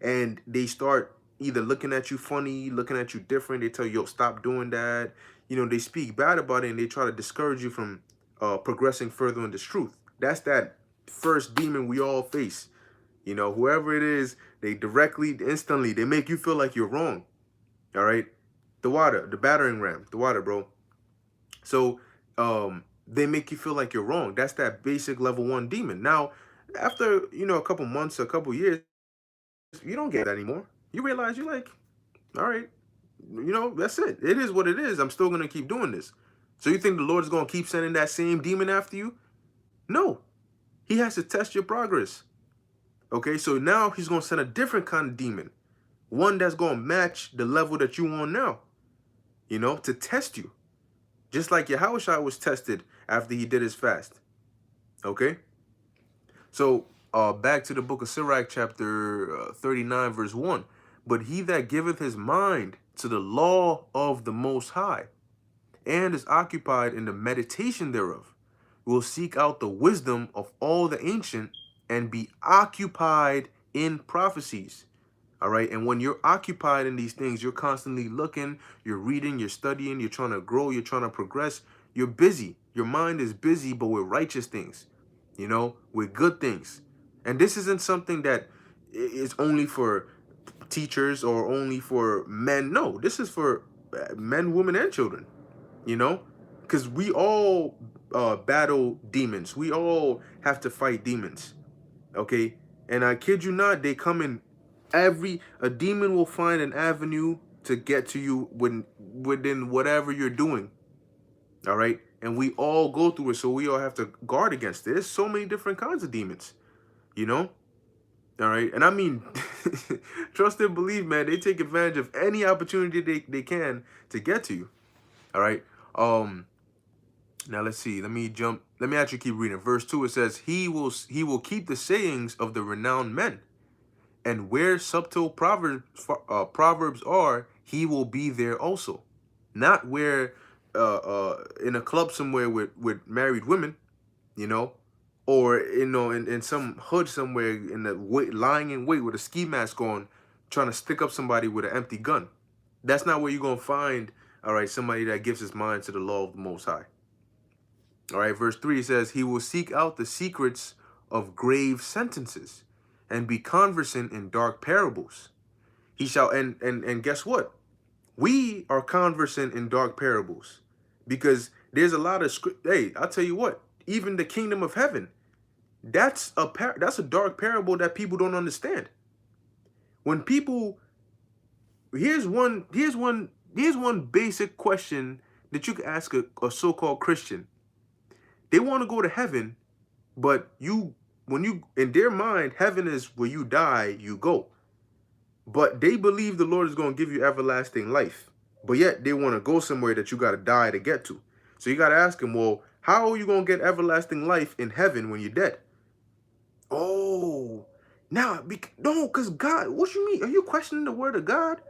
and they start either looking at you funny, looking at you different. They tell you, yo, stop doing that. You know, they speak bad about it, and they try to discourage you from progressing further in this truth. That's that first demon we all face. You know, whoever it is, they instantly, they make you feel like you're wrong. All right. The battering ram, bro. So, they make you feel like you're wrong. That's that basic level 1 demon. Now, after, you know, a couple months, a couple years, you don't get that anymore. You realize you're like, all right, you know, that's it. It is what it is. I'm still going to keep doing this. So you think the Lord is going to keep sending that same demon after you? No. He has to test your progress. Okay, so now he's going to send a different kind of demon. One that's going to match the level that you on now, you know, to test you. Just like Yahushua was tested after he did his fast. Okay? So, back to the book of Sirach, chapter 39, verse 1. But he that giveth his mind to the law of the Most High, and is occupied in the meditation thereof, will seek out the wisdom of all the ancient, and be occupied in prophecies. All right. And when you're occupied in these things, you're constantly looking, you're reading, you're studying, you're trying to grow, you're trying to progress. You're busy. Your mind is busy, but with righteous things, with good things. And this isn't something that is only for teachers or only for men. No, this is for men, women, and children, because we all battle demons. We all have to fight demons. Okay. And I kid you not, they come in a demon will find an avenue to get to you within whatever you're doing. All right. And we all go through it. So we all have to guard against it. There's so many different kinds of demons, you know? All right. And I mean, trust and believe, man, they take advantage of any opportunity they can to get to you. All right. Now let's see. Let me actually keep reading. Verse 2, it says, He will keep the sayings of the renowned men, and where subtle proverbs are, he will be there also. Not where in a club somewhere with married women, or in some hood somewhere in the lying in wait with a ski mask on, trying to stick up somebody with an empty gun. That's not where you're gonna find, all right, somebody that gives his mind to the law of the Most High. All right, verse 3 says, He will seek out the secrets of grave sentences and be conversant in dark parables. He shall, and guess what? We are conversant in dark parables, because there's a lot of script. Hey, I'll tell you what, even the kingdom of heaven, that's a dark parable that people don't understand. When people, here's one basic question that you could ask a so-called Christian. They want to go to heaven, but when you, in their mind, heaven is where you die, you go. But they believe the Lord is going to give you everlasting life. But yet they want to go somewhere that you got to die to get to. So you got to ask them, well, how are you going to get everlasting life in heaven when you're dead? Oh, no, because God, what you mean? Are you questioning the word of God?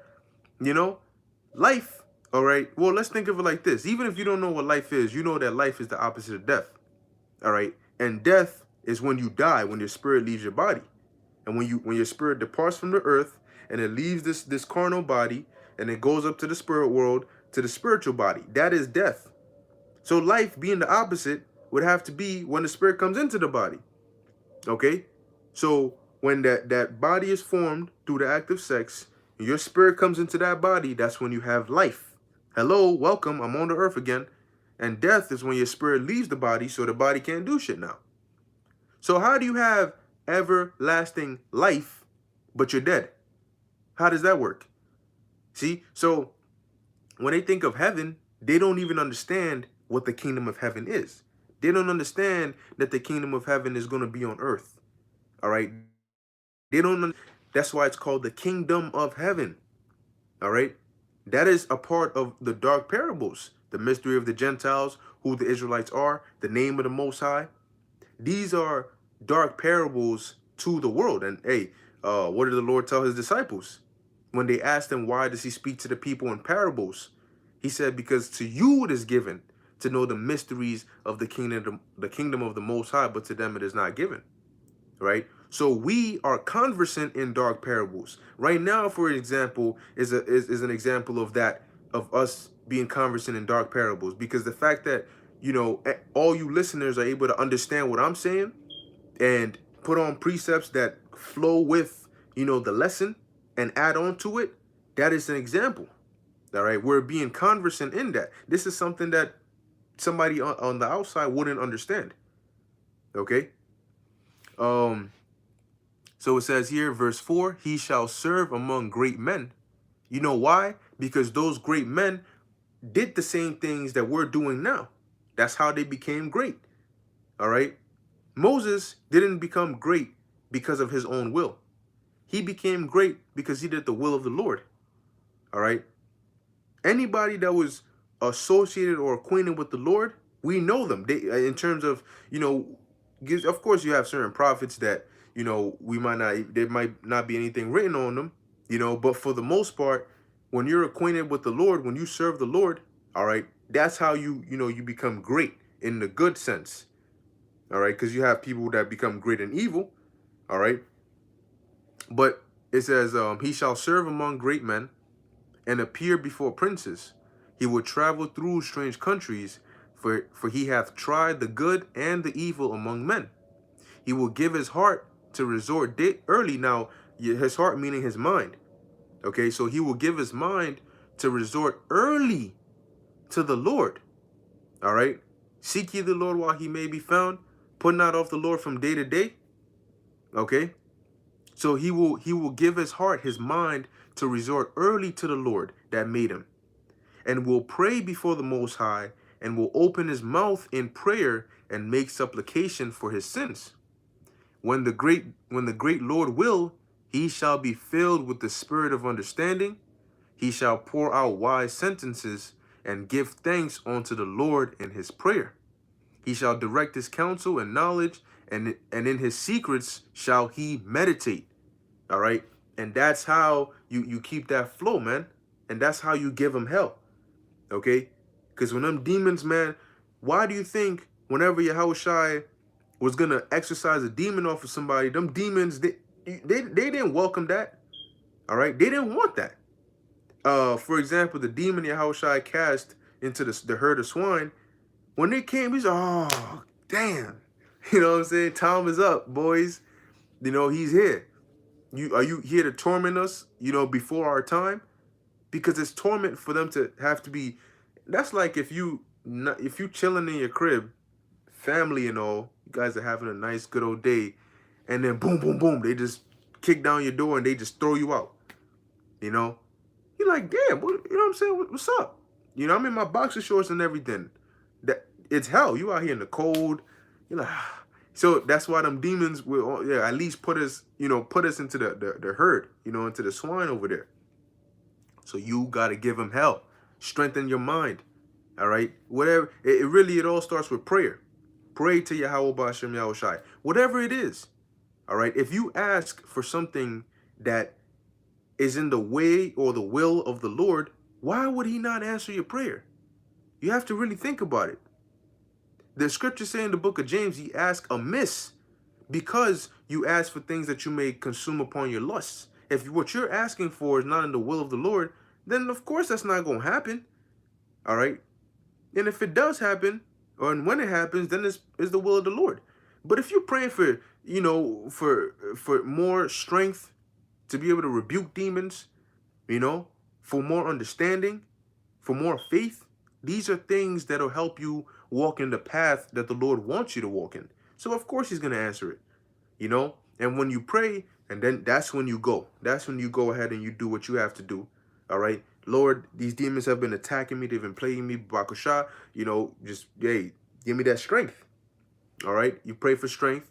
Life, all right? Well, let's think of it like this. Even if you don't know what life is, you know that life is the opposite of death. All right, and death is when you die, when your spirit leaves your body, and when your spirit departs from the earth and it leaves this carnal body and it goes up to the spirit world, to the spiritual body. That is death. So life, being the opposite, would have to be when the spirit comes into the body. Okay, so when that body is formed through the act of sex, and your spirit comes into that body, that's when you have life. Hello, welcome, I'm on the earth again. And death is when your spirit leaves the body, so the body can't do shit now. So how do you have everlasting life, but you're dead? How does that work? See, so when they think of heaven, they don't even understand what the kingdom of heaven is. They don't understand that the kingdom of heaven is going to be on earth. All right. They don't. That's why it's called the kingdom of heaven. All right. That is a part of the dark parables. The mystery of the Gentiles, who the Israelites are, the name of the Most High. These are dark parables to the world. And hey, what did the Lord tell his disciples? When they asked him, why does he speak to the people in parables? He said, because to you it is given to know the mysteries of the kingdom of the Most High, but to them it is not given. Right? So we are conversant in dark parables. Right now, for example, is an example of that, of us being conversant in dark parables, because the fact that, all you listeners are able to understand what I'm saying and put on precepts that flow with, the lesson and add on to it, that is an example. All right. We're being conversant in that. This is something that somebody on the outside wouldn't understand. Okay. So it says here, verse 4, he shall serve among great men. You know why? Because those great men did the same things that we're doing now. That's how they became great. All right. Moses didn't become great because of his own will. He became great because he did the will of the Lord. All right. Anybody that was associated or acquainted with the Lord, we know them. They, in terms of, of course you have certain prophets that, there might not be anything written on them, but for the most part, when you're acquainted with the Lord, when you serve the Lord, all right, that's how you become great in the good sense. All right, because you have people that become great in evil. All right. But It says, he shall serve among great men and appear before princes. He will travel through strange countries, for he hath tried the good and the evil among men. He will give his heart to resort day early. Now, his heart meaning his mind. Okay, so he will give his mind to resort early to the Lord. All right. Seek ye the Lord while he may be found. Put not off the Lord from day to day. Okay. So he will give his heart, his mind, to resort early to the Lord that made him, and will pray before the Most High, and will open his mouth in prayer and make supplication for his sins. When the great Lord will, he shall be filled with the spirit of understanding. He shall pour out wise sentences and give thanks unto the Lord in his prayer. He shall direct his counsel and knowledge, and in his secrets shall he meditate. All right. And that's how you keep that flow, man. And that's how you give them hell. Okay. Because when them demons, man, why do you think whenever Yahushua was going to exorcise a demon off of somebody, them demons, they didn't welcome that. All right. They didn't want that. For example, the demon Yahushua cast into the herd of swine, when they came, he's like, oh, damn. You know what I'm saying? Time is up, boys. You know, he's here. Are you here to torment us, you know, before our time? Because it's torment for them to have to be. That's like if you chilling in your crib, family and all, you guys are having a nice good old day, and then boom, boom, boom, they just kick down your door and they just throw you out. You know, you're like, damn, what, you know what I'm saying? What's up? You know, I'm in my boxer shorts and everything. That it's hell. You out here in the cold. You're like, ah. So that's why them demons will, at least put us into the herd, you know, into the swine over there. So you got to give them hell. Strengthen your mind. All right. Whatever. It all starts with prayer. Pray to Yahweh B'Ashem Yahushai. Whatever it is. All right. If you ask for something that is in the way or the will of the Lord, why would he not answer your prayer? You have to really think about it. The scriptures say in the book of James, ye ask amiss because you ask for things that you may consume upon your lusts. If what you're asking for is not in the will of the Lord, then of course that's not going to happen. All right. And if it does happen, or when it happens, then it's the will of the Lord. But if you're praying for, you know, for more strength to be able to rebuke demons, you know, for more understanding, for more faith, these are things that'll help you walk in the path that the Lord wants you to walk in. So of course he's going to answer it, you know. And when you pray, and then that's when you go. That's when you go ahead and you do what you have to do. All right. Lord, these demons have been attacking me. They've been plaguing me. Bakusha, you know, just, hey, give me that strength. All right. You pray for strength,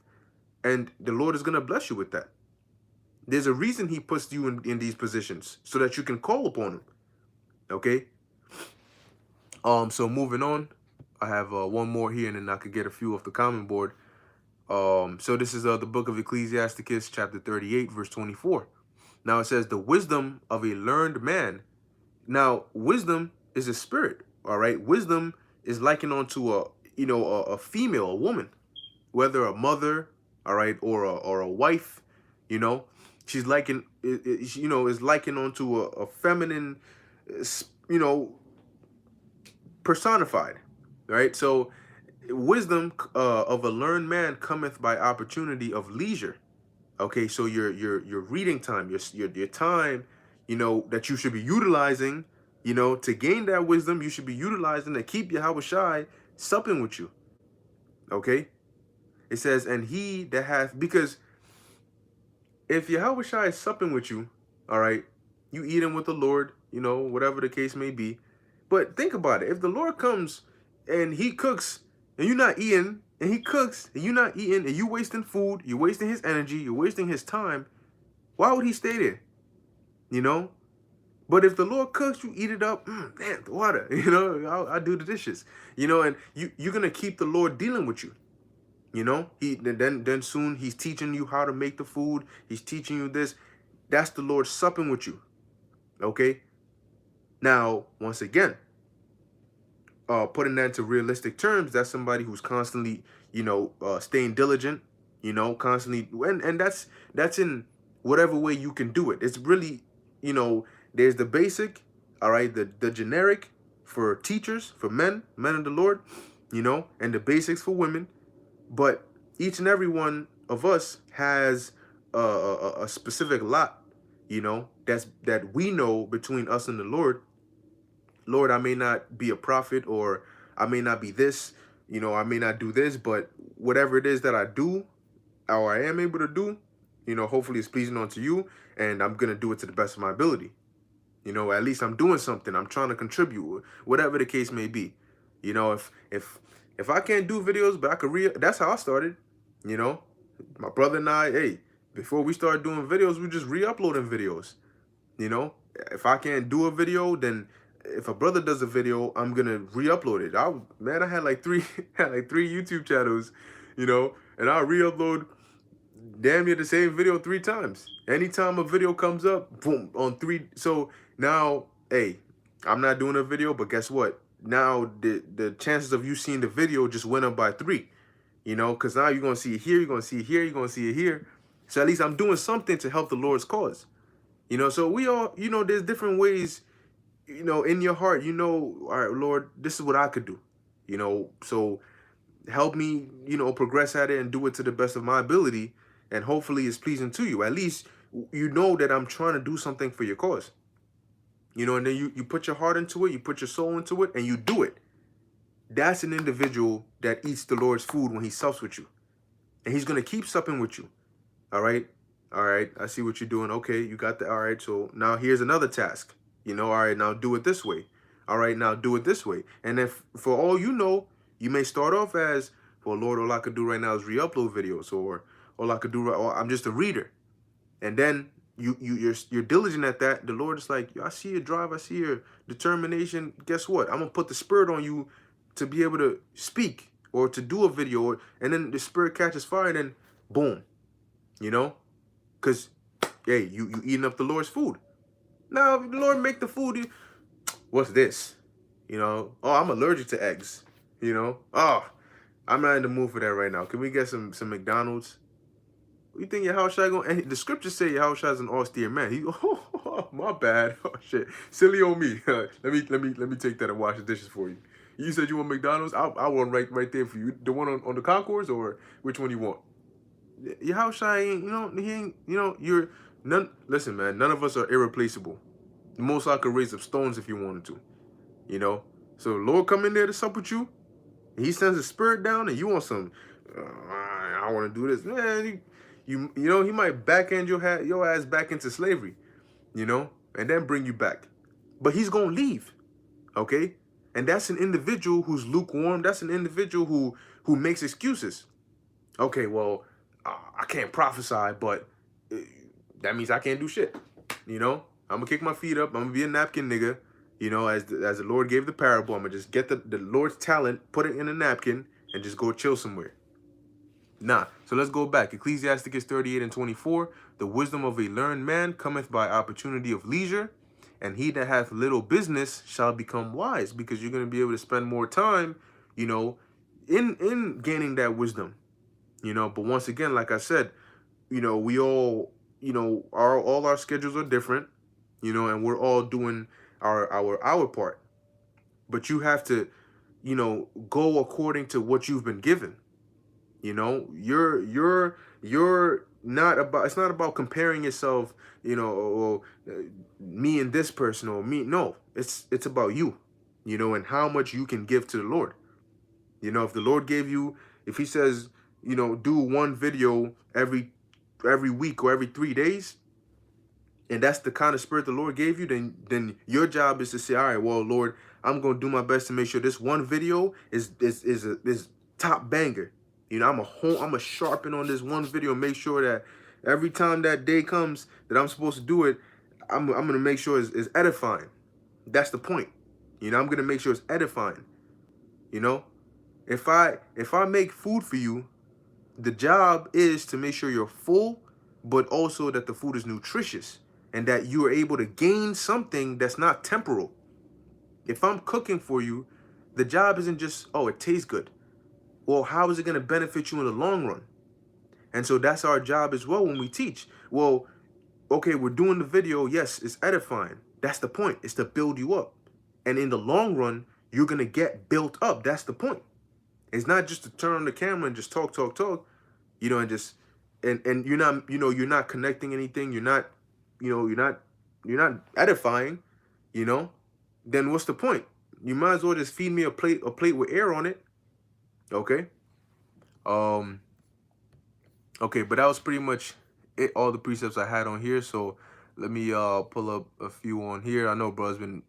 and the Lord is going to bless you with that. There's a reason he puts you in these positions so that you can call upon him. Okay. So moving on, I have one more here, and then I could get a few off the comment board. So this is the book of Ecclesiasticus, chapter 38, verse 24. Now it says, the wisdom of a learned man. Now, wisdom is a spirit, all right? Wisdom is likened onto a female, a woman, whether a mother, all right, or a wife, you know. She's likened, is likened onto a feminine, you know, personified, right? So wisdom of a learned man cometh by opportunity of leisure. Okay, so your reading time, your time, you know, that you should be utilizing, you know, to gain that wisdom, you should be utilizing to keep Yahushai supping with you. Okay, it says, and he that hath, because if Yahushai is supping with you, all right, you eating with the Lord, you know, whatever the case may be. But think about it. If the Lord comes and he cooks and you're not eating, and he cooks and you're not eating, and you wasting food, you're wasting his energy, you're wasting his time, why would he stay there? You know? But if the Lord cooks, you eat it up, man, the water, you know, I'll do the dishes, you know, and you're going to keep the Lord dealing with you. You know, then soon he's teaching you how to make the food. He's teaching you this. That's the Lord supping with you. Okay. Now, once again, putting that into realistic terms, that's somebody who's constantly, you know, staying diligent, you know, constantly. And that's in whatever way you can do it. It's really, there's the basic, all right, the generic for teachers, for men of the Lord, and the basics for women. But each and every one of us has a specific lot, that we know between us and the Lord. Lord, I may not be a prophet, or I may not be this, I may not do this, but whatever it is that I do, or I am able to do, hopefully it's pleasing unto you, and I'm going to do it to the best of my ability. At least I'm doing something. I'm trying to contribute, whatever the case may be. If I can't do videos, but I could that's how I started. My brother and I, hey, before we started doing videos, we just re-uploading videos. If I can't do a video, then if a brother does a video, I'm gonna re-upload it. I had like three YouTube channels, and I re-upload damn near the same video 3 times. Anytime a video comes up, boom, on 3. So now, hey, I'm not doing a video, but guess what? Now the chances of you seeing the video just went up by 3. Because now you're gonna see it here, you're gonna see it here, you're gonna see it here. So at least I'm doing something to help the Lord's cause. So we all, there's different ways, in your heart, all right, Lord, this is what I could do. So help me, progress at it and do it to the best of my ability. And hopefully it's pleasing to you. At least that I'm trying to do something for your cause. And then you put your heart into it, you put your soul into it, and you do it. That's an individual that eats the Lord's food when he sups with you. And he's going to keep supping with you. All right. All right. I see what you're doing. Okay. You got that. All right. So now here's another task. All right. Now do it this way. All right. Now do it this way. And then for all you may start off as, well, Lord, all I could do right now is re-upload videos, or all I could do, or I'm just a reader. And then you're diligent at that. The Lord is like, I see your drive. I see your determination. Guess what? I'm going to put the Spirit on you to be able to speak or to do a video, and then the Spirit catches fire, and then boom, because, hey, you eating up the Lord's food. Now, if the Lord make the food, what's this? Oh, I'm allergic to eggs. Oh, I'm not in the mood for that right now. Can we get some McDonald's? You think Yahushua going? And the scriptures say Yahushua is an austere man. He, my bad. Oh shit, silly on me. let me take that and wash the dishes for you. You said you want McDonald's. I want right there for you. The one on the concourse, or which one you want? Yahushua ain't. He ain't. You're none. Listen, man. None of us are irreplaceable. The Most High could raise up stones if you wanted to. So Lord come in there to sup with you. He sends a Spirit down, and you want some. I want to do this, man. He might backhand your ass back into slavery, and then bring you back. But he's gonna leave, okay? And that's an individual who's lukewarm. That's an individual who makes excuses. Okay, well, I can't prophesy, but that means I can't do shit. I'm gonna kick my feet up. I'm gonna be a napkin nigga. As the Lord gave the parable, I'm gonna just get the Lord's talent, put it in a napkin, and just go chill somewhere. Nah, so let's go back. Ecclesiasticus 38:24. The wisdom of a learned man cometh by opportunity of leisure, and he that hath little business shall become wise, because you're going to be able to spend more time, in gaining that wisdom. But once again, like I said, we all, all our schedules are different, and we're all doing our part. But you have to, go according to what you've been given. You're not about, it's not about comparing yourself, or me and this person, or me. No, it's about you, and how much you can give to the Lord. If the Lord gave you, if he says, do one video every week or every 3 days, and that's the kind of spirit the Lord gave you, then your job is to say, all right, well, Lord, I'm going to do my best to make sure this one video is top banger. I'm a sharpen on this one video and make sure that every time that day comes that I'm supposed to do it, I'm going to make sure it's edifying. That's the point. I'm going to make sure it's edifying. If I make food for you, the job is to make sure you're full, but also that the food is nutritious and that you are able to gain something that's not temporal. If I'm cooking for you, the job isn't just, oh, it tastes good. Well, how is it going to benefit you in the long run? And so that's our job as well when we teach. Well, okay, we're doing the video. Yes, it's edifying. That's the point. It's to build you up. And in the long run, you're going to get built up. That's the point. It's not just to turn on the camera and just talk, you know, and just, and you're not, you're not connecting anything. You're not, you're not edifying, you know, then what's the point? You might as well just feed me a plate with air on it. Okay. Okay, but that was pretty much it, all the precepts I had on here. So let me pull up a few on here. I know bro's been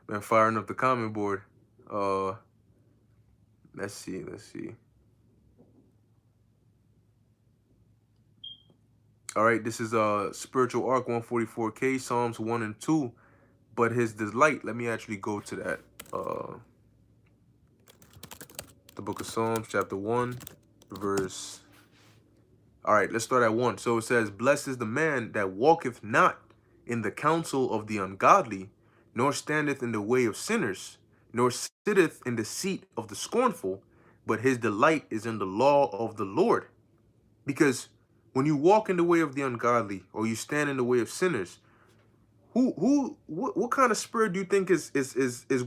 been firing up the comment board. Let's see. All right, this is Spiritual Arc 144K, Psalms 1 and 2. But his delight, let me actually go to that. The book of Psalms, chapter 1, verse. All right, let's start at 1. So it says, blessed is the man that walketh not in the counsel of the ungodly, nor standeth in the way of sinners, nor sitteth in the seat of the scornful, but his delight is in the law of the Lord. Because when you walk in the way of the ungodly, or you stand in the way of sinners, what kind of spirit do you think is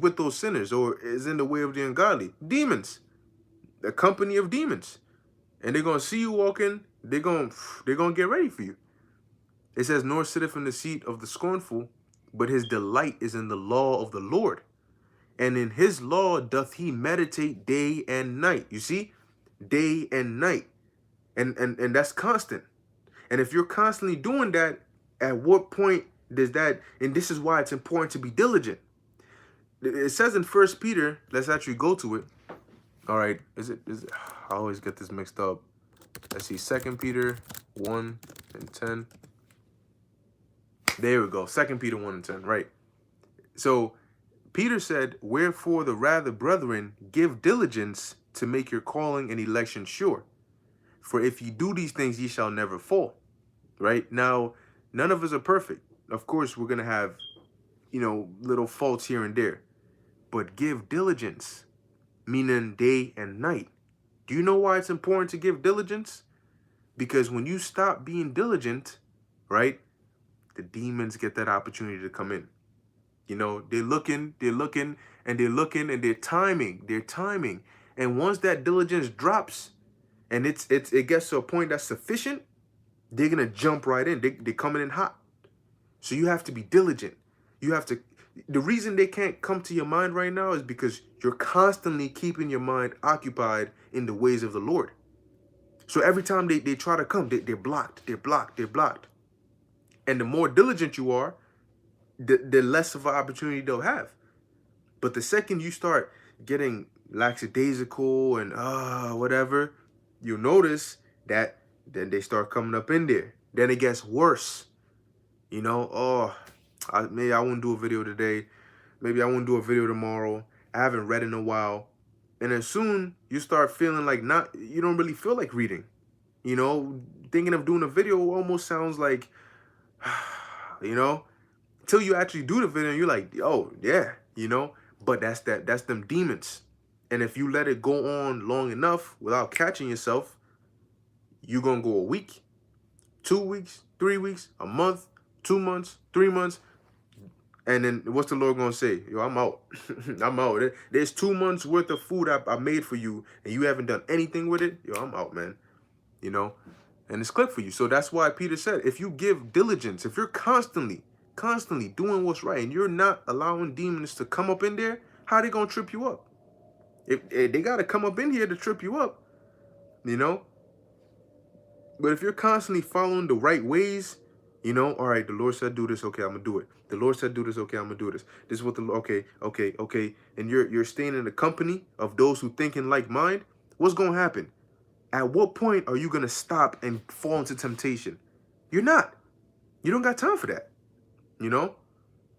with those sinners, or is in the way of the ungodly? Demons, the company of demons. And they're gonna see you walking, they're gonna get ready for you. It says, nor sitteth in the seat of the scornful, but his delight is in the law of the Lord. And in his law doth he meditate day and night. You see? Day and night. And that's constant. And if you're constantly doing that, at what point does that, and this is why it's important to be diligent. It says in 1 Peter, let's actually go to it. All right, is it, I always get this mixed up. Let's see, 2 Peter 1 and 10. There we go, 2 Peter 1 and 10, right. So Peter said, wherefore the rather, brethren, give diligence to make your calling and election sure. For if ye do these things, ye shall never fall. Right? Now, none of us are perfect. Of course, we're going to have, little faults here and there. But give diligence, meaning day and night. Do you know why it's important to give diligence? Because when you stop being diligent, right, the demons get that opportunity to come in. They're looking, and they're timing. And once that diligence drops, and it gets to a point that's sufficient, they're gonna jump right in. They're coming in hot. So you have to be diligent. The reason they can't come to your mind right now is because you're constantly keeping your mind occupied in the ways of the Lord. So every time they try to come, they're blocked. And the more diligent you are, the less of an opportunity they'll have. But the second you start getting lackadaisical and whatever, you'll notice that then they start coming up in there. Then it gets worse. Maybe I won't do a video today. Maybe I won't do a video tomorrow. I haven't read in a while. And then soon you start feeling like you don't really feel like reading. Thinking of doing a video almost sounds like, until you actually do the video, you're like, oh yeah, but that's them demons. And if you let it go on long enough without catching yourself, you're going to go a week, 2 weeks, 3 weeks, a month, 2 months, 3 months. And then what's the Lord going to say? Yo, I'm out. I'm out. There's 2 months worth of food I made for you and you haven't done anything with it. Yo, I'm out, man. And it's clipped for you. So that's why Peter said, if you give diligence, if you're constantly doing what's right and you're not allowing demons to come up in there, how are they going to trip you up? If they got to come up in here to trip you up, But if you're constantly following the right ways, all right, the Lord said do this, okay, I'm gonna do it. The Lord said do this, okay, I'm gonna do this. This is what okay. And you're staying in the company of those who think in like mind, what's gonna happen? At what point are you gonna stop and fall into temptation? You're not. You don't got time for that. Ain't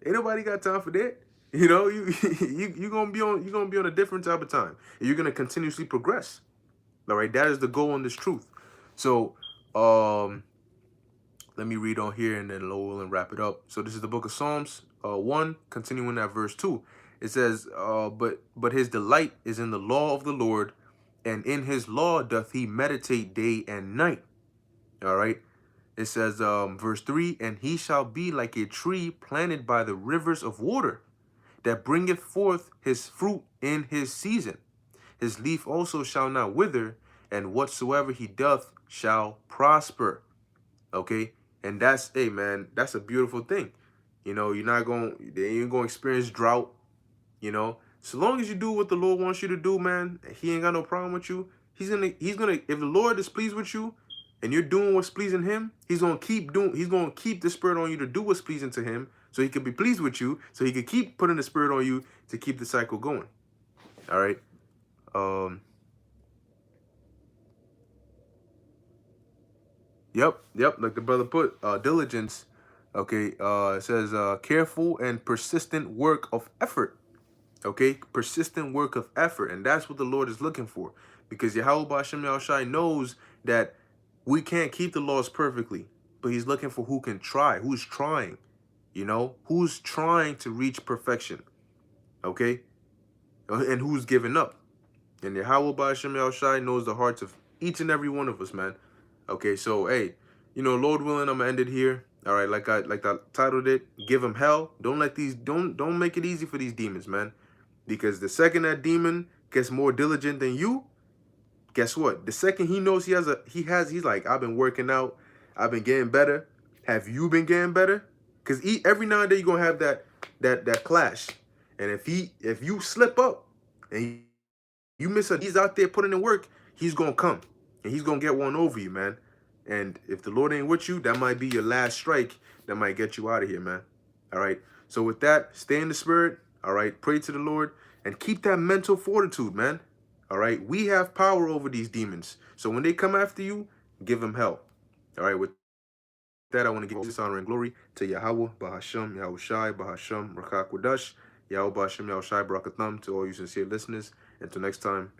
nobody got time for that. You're gonna be on a different type of time. And you're gonna continuously progress. All right, that is the goal in this truth. So let me read on here and then we'll wrap it up. So this is the book of Psalms 1, continuing at verse 2. It says, but his delight is in the law of the Lord, and in his law doth he meditate day and night. All right. It says, verse 3, and he shall be like a tree planted by the rivers of water, that bringeth forth his fruit in his season. His leaf also shall not wither, and whatsoever he doth shall prosper. Okay? And that's, hey man, that's a beautiful thing. You know, you're not going, they ain't going to experience drought, you know. So long as you do what the Lord wants you to do, man, he ain't got no problem with you. He's gonna, if the Lord is pleased with you and you're doing what's pleasing him, he's gonna keep the spirit on you to do what's pleasing to him, so he can be pleased with you, so he can keep putting the spirit on you to keep the cycle going. All right. Yep, like the brother put, diligence. Okay, it says careful and persistent work of effort. Okay, persistent work of effort, and that's what the Lord is looking for, because Yahweh Ba'Shem Yahushai knows that we can't keep the laws perfectly, but he's looking for who can try, who's trying, you know, who's trying to reach perfection, okay, and who's giving up. And Yahweh Ba'Shem Yahushai knows the hearts of each and every one of us, man. Okay, so hey, you know, Lord willing, I'm gonna end it here. All right, like I titled it, give them hell. Don't let these don't make it easy for these demons, man. Because the second that demon gets more diligent than you, guess what? The second he knows he's like, I've been working out, I've been getting better. Have you been getting better? Because every now and then you're gonna have that clash. And if you slip up and you miss he's out there putting in work, he's gonna come and he's gonna get one over you, man. And if the Lord ain't with you, that might be your last strike that might get you out of here, man. All right. So with that, stay in the spirit. All right. Pray to the Lord and keep that mental fortitude, man. All right. We have power over these demons. So when they come after you, give them hell. All right. With that, I want to give all this honor and glory to Yahweh, Bahasham, Yahushai, Bahasham, Rakak Wadash, Yahweh, Bahasham, Yahushai, Barakatham, to all you sincere listeners. Until next time.